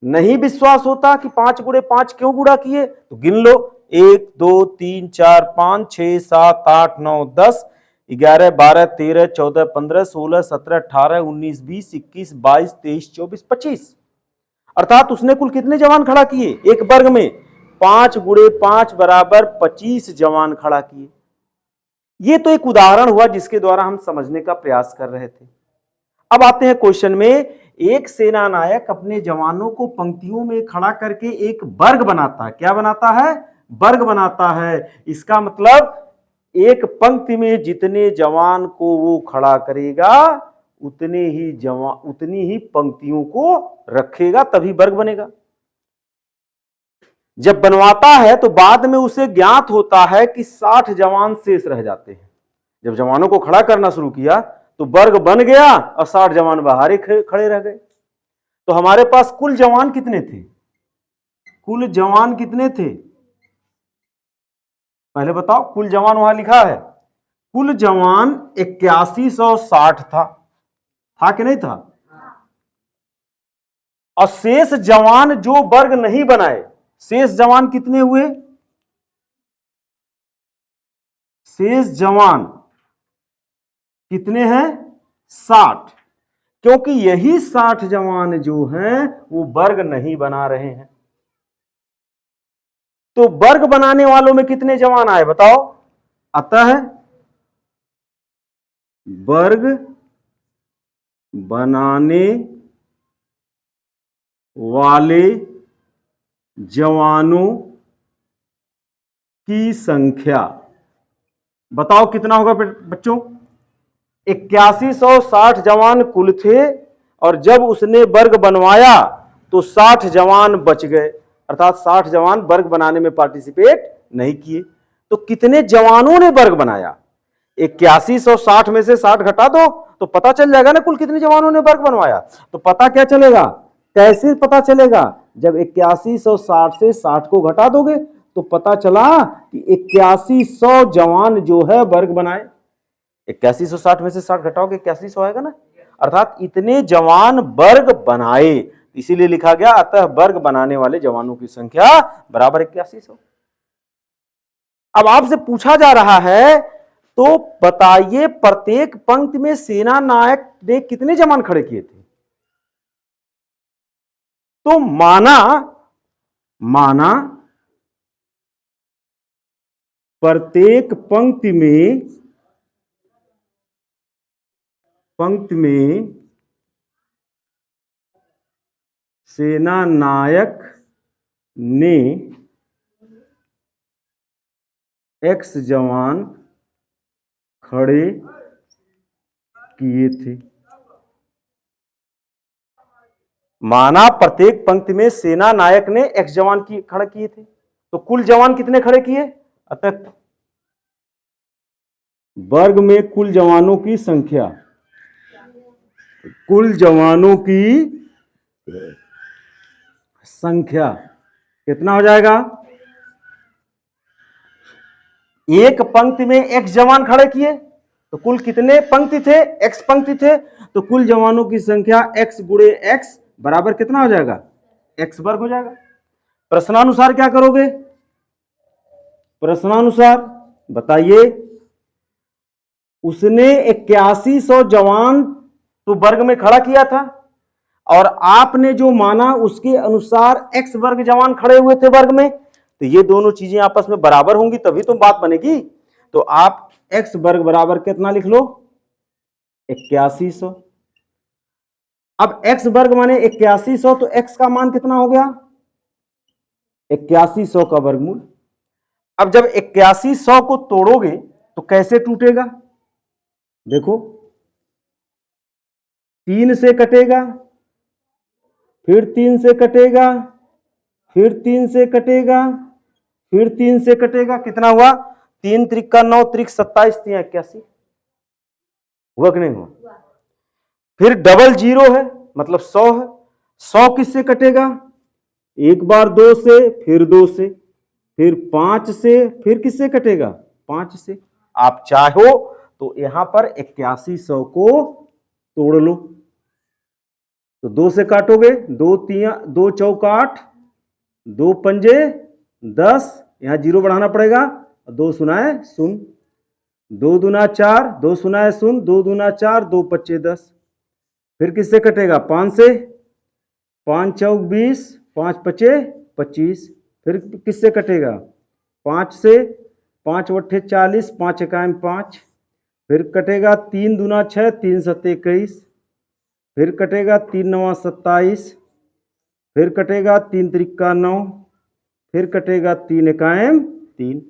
नहीं विश्वास होता कि 5 गुणे 5 क्यों गुणा किए, तो गिन लो 1 2 3 4 5 6 7 8 9 10 11 12 13 14 15 16 17 18 19 20 21 22 23 24 25, अर्थात उसने कुल कितने जवान खड़ा किए एक वर्ग में? 5 गुणे 5 बराबर 25 जवान खड़ा किए। ये तो एक उदाहरण हुआ जिसके द्वारा हम समझने का प्रयास कर रहे थे। अब आते हैं क्वेश्चन में। एक सेना नायक अपने जवानों को पंक्तियों में खड़ा करके एक वर्ग बनाता है। क्या बनाता है? वर्ग बनाता है। इसका मतलब एक पंक्ति में जितने जवान को वो खड़ा करेगा उतनी ही पंक्तियों को रखेगा, तभी वर्ग बनेगा। जब बनवाता है तो बाद में उसे ज्ञात होता है कि 60 जवान शेष रह जाते हैं। जब जवानों को खड़ा करना शुरू किया तो वर्ग बन गया और 60 जवान बाहर ही खड़े रह गए। तो हमारे पास कुल जवान कितने थे? कुल जवान कितने थे पहले बताओ? कुल जवान वहां लिखा है, कुल जवान 8160 था कि नहीं था? और शेष जवान जो वर्ग नहीं बनाए, शेष जवान कितने हुए? शेष जवान कितने हैं? 60, क्योंकि यही 60 जवान जो हैं वो वर्ग नहीं बना रहे हैं। तो वर्ग बनाने वालों में कितने जवान आए बताओ? अतः वर्ग बनाने वाले जवानों की संख्या बताओ कितना होगा बच्चों? 8160 जवान कुल थे और जब उसने वर्ग बनवाया तो 60 जवान बच गए, अर्थात 60 जवान वर्ग बनाने में पार्टिसिपेट नहीं किए। तो कितने जवानों ने वर्ग बनाया? 8160 में से 60 घटा दो तो पता चल जाएगा ना कुल कितने जवानों ने वर्ग बनवाया। तो पता क्या चलेगा? कैसे पता चलेगा? जब 8160 से 60 को घटा दोगे तो पता चला कि 8100 जवान जो है वर्ग बनाए। 8160 में से 60 घटाओगे 8100 आएगा ना, अर्थात इतने जवान वर्ग बनाए। इसीलिए लिखा गया अतः वर्ग बनाने वाले जवानों की संख्या बराबर 8100। अब आपसे पूछा जा रहा है तो बताइए प्रत्येक पंक्ति में सेना नायक ने कितने जवान खड़े किए थे? तो माना प्रत्येक पंक्ति में सेना नायक ने X जवान खड़े किए थे। माना प्रत्येक पंक्ति में सेना नायक ने X जवान खड़े किए थे, तो कुल जवान कितने खड़े किए? अतः वर्ग में कुल जवानों की संख्या, कुल जवानों की संख्या कितना हो जाएगा? एक पंक्ति में X जवान खड़े किए तो कुल कितने पंक्ति थे? X पंक्ति थे, तो कुल जवानों की संख्या X गुणे X बराबर कितना हो जाएगा? X वर्ग हो जाएगा। प्रश्नानुसार क्या करोगे? प्रश्नानुसार बताइए, उसने 8100 जवान तो वर्ग में खड़ा किया था और आपने जो माना उसके अनुसार X वर्ग जवान खड़े हुए थे वर्ग में, तो ये दोनों चीजें आपस में बराबर होंगी तभी तो बात बनेगी। तो आप X वर्ग बराबर कितना लिख लो? 8100। अब X वर्ग माने 8100, तो X का मान कितना हो गया? 8100 का वर्गमूल। अब जब 8100 को तोड़ोगे तो कैसे टूटेगा? देखो, 3 से कटेगा, फिर 3 से कटेगा, फिर 3 से कटेगा, फिर 3 से कटेगा। कितना हुआ? 3 त्रिक 9, त्रिक 27, 3 81। हुआ कि नहीं हुआ? फिर डबल जीरो है मतलब 100 है। 100 किससे कटेगा? एक बार 2 से, फिर 2 से, फिर 5 से, फिर किससे कटेगा? 5 से। आप चाहो तो यहां पर 8100 को तोड़ लो। तो 2 से काटोगे, 2 चौक 8, 2 पंजे 10, यहां जीरो बढ़ाना पड़ेगा, 2 सुनाए सुन, 2 दूना 4, 2 सुनाए सुन, 2 दूना 4, 2 पच्चे 10। फिर किससे कटेगा? 5 से, 5 चौक 20, 5 पचे 25। फिर किससे कटेगा? 5 से, 5 वट्ठे 40, 5 इकाई 5। फिर कटेगा 3 दूना 6, 3 सत्ते 21। फिर कटेगा 3 नवा 27। फिर कटेगा 3 त्रिक्का 9। फिर कटेगा 3 इकाई 3।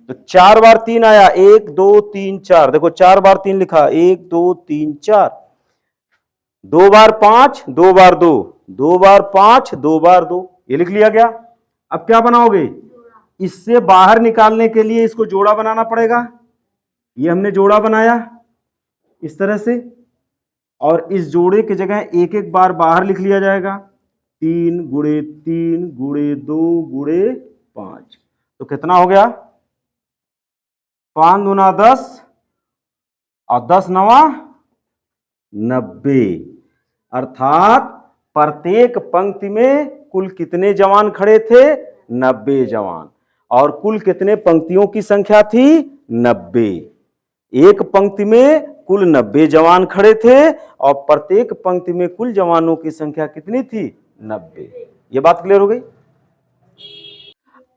तो 4 बार 3 आया, 1 2 3 4। देखो 4 बार 3 लिखा, 1 2 3 4। 2 बार 5, 2 बार 2, 2 बार 5, 2 बार 2, ये लिख लिया गया। अब क्या बनाओगे? इससे बाहर निकालने के लिए इसको जोड़ा बनाना पड़ेगा। ये हमने जोड़ा बनाया इस तरह से, और इस जोड़े की जगह एक एक बार बाहर लिख लिया जाएगा। 3 गुणे 3 गुणे 2 गुणे 5। तो कितना हो गया? 5 दूना 10 और 10 नवा 90। अर्थात प्रत्येक पंक्ति में कुल कितने जवान खड़े थे? 90 जवान। और कुल कितने पंक्तियों की संख्या थी? 90। एक पंक्ति में कुल 90 जवान खड़े थे और प्रत्येक पंक्ति में कुल जवानों की संख्या कितनी थी? 90। ये बात क्लियर हो गई?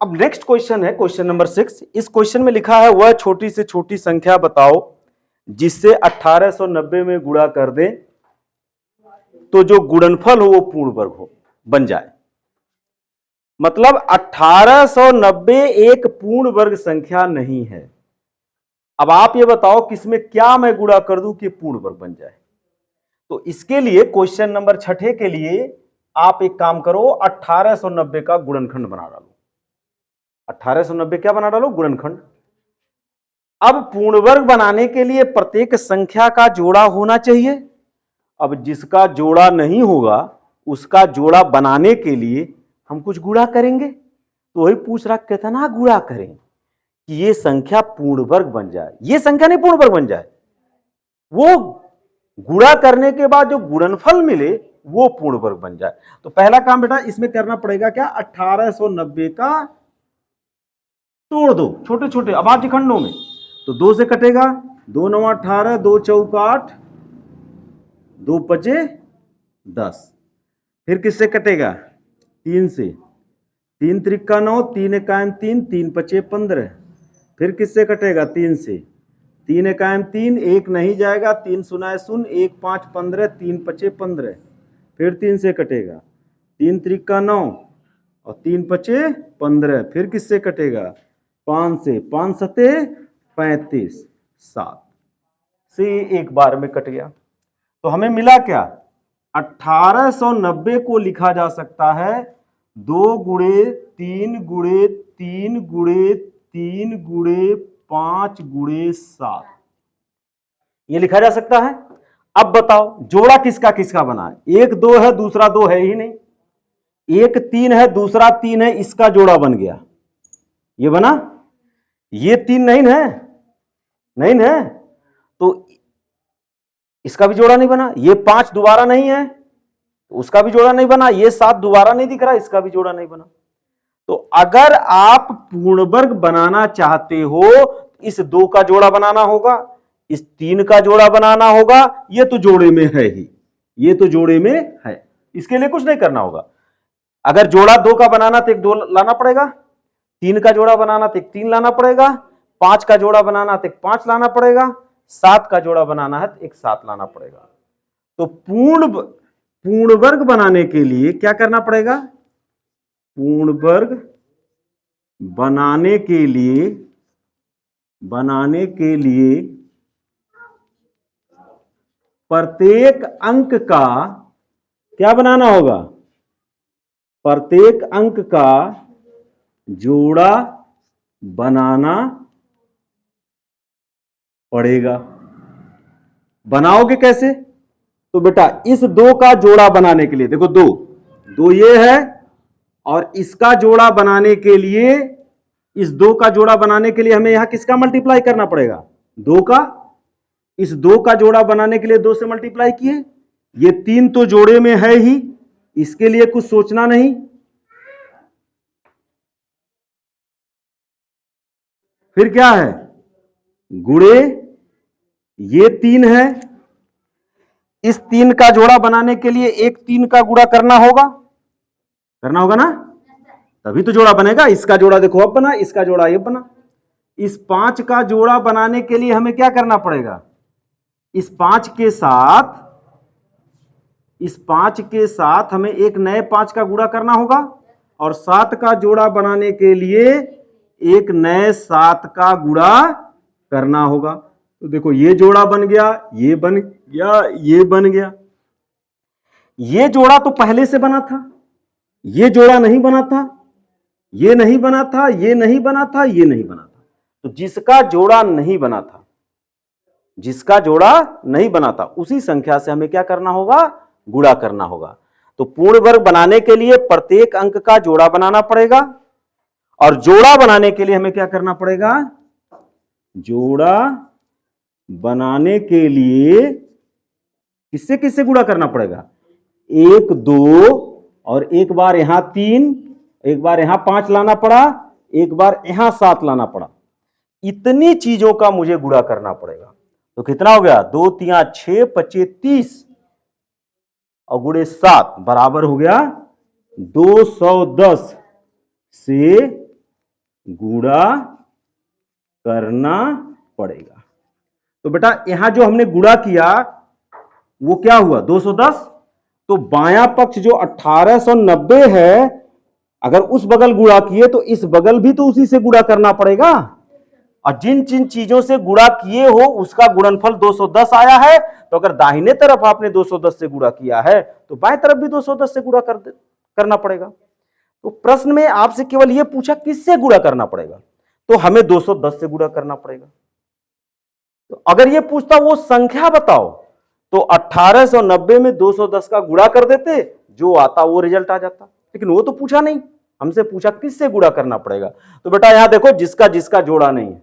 अब नेक्स्ट क्वेश्चन है क्वेश्चन नंबर 6। इस क्वेश्चन में लिखा है वह छोटी से छोटी संख्या बताओ जिससे 1890 में गुणा कर दे तो जो गुणनफल हो वो पूर्ण वर्ग हो बन जाए। मतलब 1890 एक पूर्ण वर्ग संख्या नहीं है। अब आप ये बताओ किसमें क्या मैं गुणा कर दूं कि पूर्ण वर्ग बन जाए। तो इसके लिए क्वेश्चन नंबर 6 के लिए आप एक काम करो, 1890 का गुणनखंड बना डालो। 1890 क्या बना डालो? गुणनखंड। अब पूर्ण वर्ग बनाने के लिए प्रत्येक संख्या का जोड़ा होना चाहिए। अब जिसका जोड़ा नहीं होगा उसका जोड़ा बनाने के लिए हम कुछ गुणा करेंगे। तो वही पूछ रहा कितना गुणा करें कि ये संख्या पूर्ण वर्ग बन जाए। ये संख्या नहीं पूर्ण वर्ग बन जाए, वो गुणा करने के बाद जो गुणनफल मिले वो पूर्ण वर्ग बन जाए। तो पहला काम बेटा इसमें करना पड़ेगा क्या? 1890 का तोड़ दो छोटे छोटे अभाज्य खंडों में। तो 2 से कटेगा, 2 9 18, 2 चौक 8, 2 पचे 10। फिर किससे कटेगा? 3 से, 3 त्रिक्का 9, 3 इकाई 3, 3 पचे 15। फिर किससे कटेगा? 3 से, 3 इकाई 3, 1 नहीं जाएगा, 3 सुनाए सुन, 1 5 15, 3 पचे 15। फिर 3 से कटेगा, 3 त्रिक्का 9 और 3 पचे 15। फिर किससे कटेगा? 5 से, 5 सते 35, 7 से एक बार में कट गया। तो हमें मिला क्या? 1890 को लिखा जा सकता है 2 गुणे 3 गुणे 3 गुणे 3 गुणे 5 गुणे 7, ये लिखा जा सकता है। अब बताओ जोड़ा किसका किसका बना है? 1 2 है, दूसरा 2 है ही नहीं। 1 3 है, दूसरा 3 है, इसका जोड़ा बन गया, ये बना। ये 3 नहीं है, नहीं है, तो इसका भी जोड़ा नहीं बना। ये 5 दोबारा नहीं है तो उसका भी जोड़ा नहीं बना। ये 7 दोबारा नहीं दिख रहा, इसका भी जोड़ा नहीं बना। तो अगर आप पूर्ण वर्ग बनाना चाहते हो इस 2 का जोड़ा बनाना होगा, इस 3 का जोड़ा बनाना होगा। ये तो जोड़े में है ही, ये तो जोड़े में है, इसके लिए कुछ नहीं करना होगा। अगर जोड़ा 2 का बनाना तो एक 2 लाना पड़ेगा, 3 का जोड़ा बनाना तो एक 3 लाना पड़ेगा, 5 का जोड़ा बनाना तो एक 5 लाना पड़ेगा, 7 का जोड़ा बनाना है तो एक 7 लाना पड़ेगा। तो पूर्ण वर्ग बनाने के लिए क्या करना पड़ेगा? पूर्ण वर्ग बनाने के लिए प्रत्येक अंक का क्या बनाना होगा? प्रत्येक अंक का जोड़ा बनाना पड़ेगा। बनाओगे कैसे? तो बेटा इस दो का जोड़ा बनाने के लिए, देखो दो ये है, और इसका जोड़ा बनाने के लिए, इस दो का जोड़ा बनाने के लिए हमें यहां किसका मल्टीप्लाई करना पड़ेगा? दो का। इस दो का जोड़ा बनाने के लिए दो से मल्टीप्लाई किए। ये तीन तो जोड़े में है ही, इसके लिए कुछ सोचना नहीं। फिर क्या है? गुणे ये तीन है, इस तीन का जोड़ा बनाने के लिए एक तीन का गुणा करना होगा ना, तभी तो जोड़ा बनेगा। इसका जोड़ा देखो अब बना, इसका जोड़ा ये बना। इस पांच का जोड़ा बनाने के लिए हमें क्या करना पड़ेगा? इस पांच के साथ हमें एक नए पांच का गुणा करना होगा, और सात का जोड़ा बनाने के लिए एक नए सात का गुणा करना होगा। तो देखो ये जोड़ा बन गया, ये बन गया, ये बन गया। ये जोड़ा तो पहले से बना था, ये जोड़ा नहीं बना था, ये नहीं बना था, ये नहीं बना था, ये नहीं बना था। तो जिसका जोड़ा नहीं बना था, जिसका जोड़ा नहीं बना था, उसी संख्या से हमें क्या करना होगा? गुणा करना होगा। तो पूर्ण वर्ग बनाने के लिए प्रत्येक अंक का जोड़ा बनाना पड़ेगा, और जोड़ा बनाने के लिए हमें क्या करना पड़ेगा? जोड़ा बनाने के लिए किससे किससे गुणा करना पड़ेगा? एक दो, और एक बार यहां तीन, एक बार यहां पांच लाना पड़ा, एक बार यहां सात लाना पड़ा। इतनी चीजों का मुझे गुणा करना पड़ेगा। तो कितना हो गया? दो तिया 6 25 30 और गुणे 7 बराबर हो गया 210 से गुणा करना पड़ेगा। तो बेटा यहां जो हमने गुणा किया वो क्या हुआ? 210। तो बायां पक्ष जो 1890 है, अगर उस बगल गुणा किए तो इस बगल भी तो उसी से गुणा करना पड़ेगा। और जिन जिन चीजों से गुणा किए हो उसका गुणनफल 210 आया है, तो अगर दाहिने तरफ आपने 210 से गुणा किया है तो बाएं तरफ भी 210 से गुणा करना पड़ेगा। तो प्रश्न में आपसे केवल यह पूछा किससे गुणा करना पड़ेगा, तो हमें 210 से गुणा करना पड़ेगा। तो अगर यह पूछता वो संख्या बताओ, तो 1890 में 210 का गुणा कर देते, जो आता वो रिजल्ट आ जाता। लेकिन वो तो पूछा नहीं, हमसे पूछा किससे गुणा करना पड़ेगा। तो बेटा यहां देखो जिसका जिसका जोड़ा नहीं है,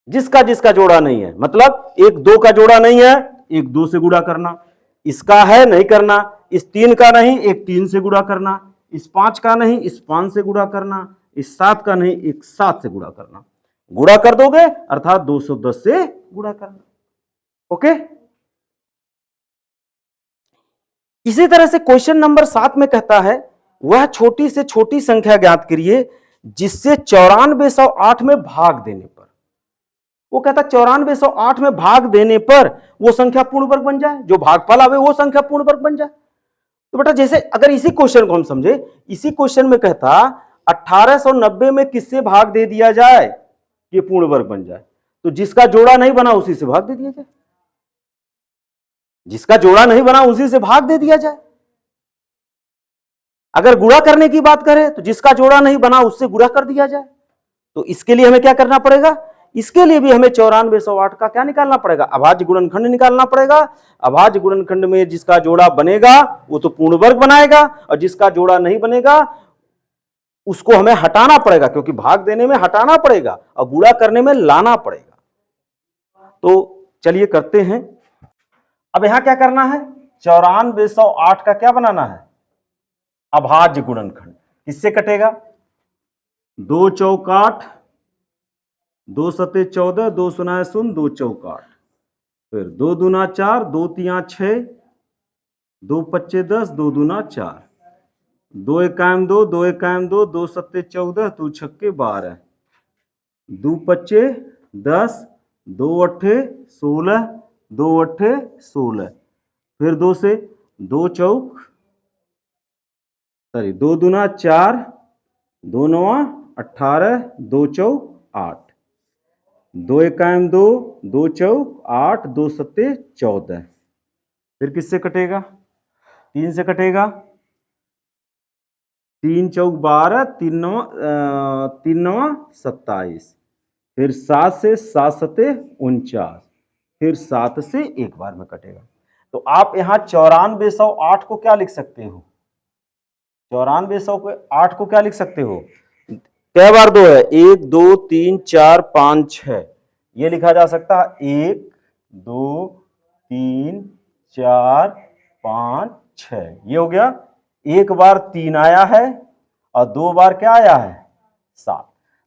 जिसका जिसका जोड़ा नहीं है, मतलब एक दो का जोड़ा नहीं है, एक दो से गुणा करना। इसका है नहीं करना, इस तीन का नहीं, एक तीन से गुणा करना। इस पांच का नहीं, इस पांच से गुणा करना। इस सात का नहीं, एक सात से गुणा करना। गुणा कर दोगे अर्थात 210 से गुणा करना। ओके। इसी तरह से क्वेश्चन नंबर 7 में कहता है वह छोटी से छोटी संख्या ज्ञात करिए जिससे 9408 में भाग देने पर, वो कहता 9408 में भाग देने पर वो संख्या पूर्ण वर्ग बन जाए, जो भागफल आवे वो संख्या पूर्ण वर्ग बन जाए। तो बेटा जैसे अगर इसी क्वेश्चन को हम समझे, इसी क्वेश्चन में कहता 1890 में किससे भाग दे दिया जाए ये पूर्ण वर्ग बन जाए, तो जिसका जोड़ा नहीं बना उसी से भाग दे दिया जाए, जिसका जोड़ा नहीं बना उसी से भाग दे दिया जाए। अगर गुणा करने की बात करें तो जिसका जोड़ा नहीं बना उससे गुणा कर दिया जाए। तो इसके लिए हमें क्या करना पड़ेगा? इसके लिए भी हमें 9408 का क्या निकालना पड़ेगा? अभाज्य गुणनखंड निकालना पड़ेगा। अभाज्य गुणनखंड में जिसका जोड़ा बनेगा वो तो पूर्ण वर्ग बनाएगा, और जिसका जोड़ा नहीं बनेगा उसको हमें हटाना पड़ेगा, क्योंकि भाग देने में हटाना पड़ेगा और गुणा करने में लाना पड़ेगा। तो चलिए करते हैं। अब यहां क्या करना है? 9408 का क्या बनाना है? अभाज्य गुणनखंड। किससे कटेगा? 2 चौक 8, 2 सते 14, 2 सुनाए 0, 2 चौक 8, फिर 2 दूना 4, 2 तिया 6, 2 पच्चे 10, 2 दूना 4, 2 एकाम 2, 2 एकाम 2, 2 सत्ते 14, 2 छक्के 12, 2 पच्चे 10, 2 अट्ठे 16, 2 अट्ठे 16, फिर 2 से 2 चौक 2 दूना 4, 2 नवा 18, 2 चौक 8, 2 एकाम 2, 2 चौक 8, 2 सत्ते 14। फिर किससे कटेगा? 3 से कटेगा। 3 चौक 12, 3 नवा 27। फिर 7 से 7 सत्ते 49। फिर 7 से एक बार में कटेगा। तो आप यहां 9408 को क्या लिख सकते हो? 9408 को क्या लिख सकते हो? कै बार 2 है? 1 2 3 4 5 6। ये लिखा जा सकता है 1 2 3 4 5 6। ये हो गया। एक बार 3 आया है और 2 बार क्या आया है? 7।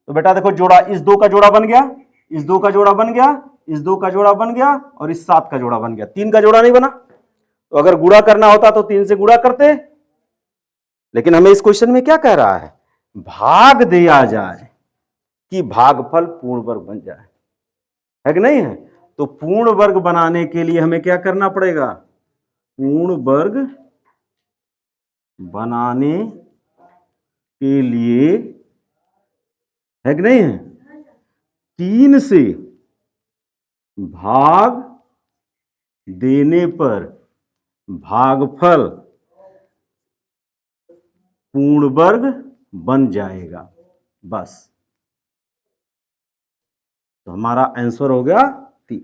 तो बेटा देखो जोड़ा, इस 2 का जोड़ा बन गया, इस 2 का जोड़ा बन गया, इस 2 का जोड़ा बन गया और इस 7 का जोड़ा बन गया। 3 का जोड़ा नहीं बना। तो अगर गुणा करना होता तो 3 से गुणा करते, लेकिन हमें इस क्वेश्चन में क्या कह रहा है? भाग दिया जाए कि भागफल पूर्ण वर्ग बन जाए, है कि नहीं है? तो पूर्ण वर्ग बनाने के लिए हमें क्या करना पड़ेगा? पूर्ण वर्ग बनाने के लिए, है कि नहीं है, 3 से भाग देने पर भागफल पूर्ण वर्ग बन जाएगा। बस, तो हमारा आंसर हो गया 3।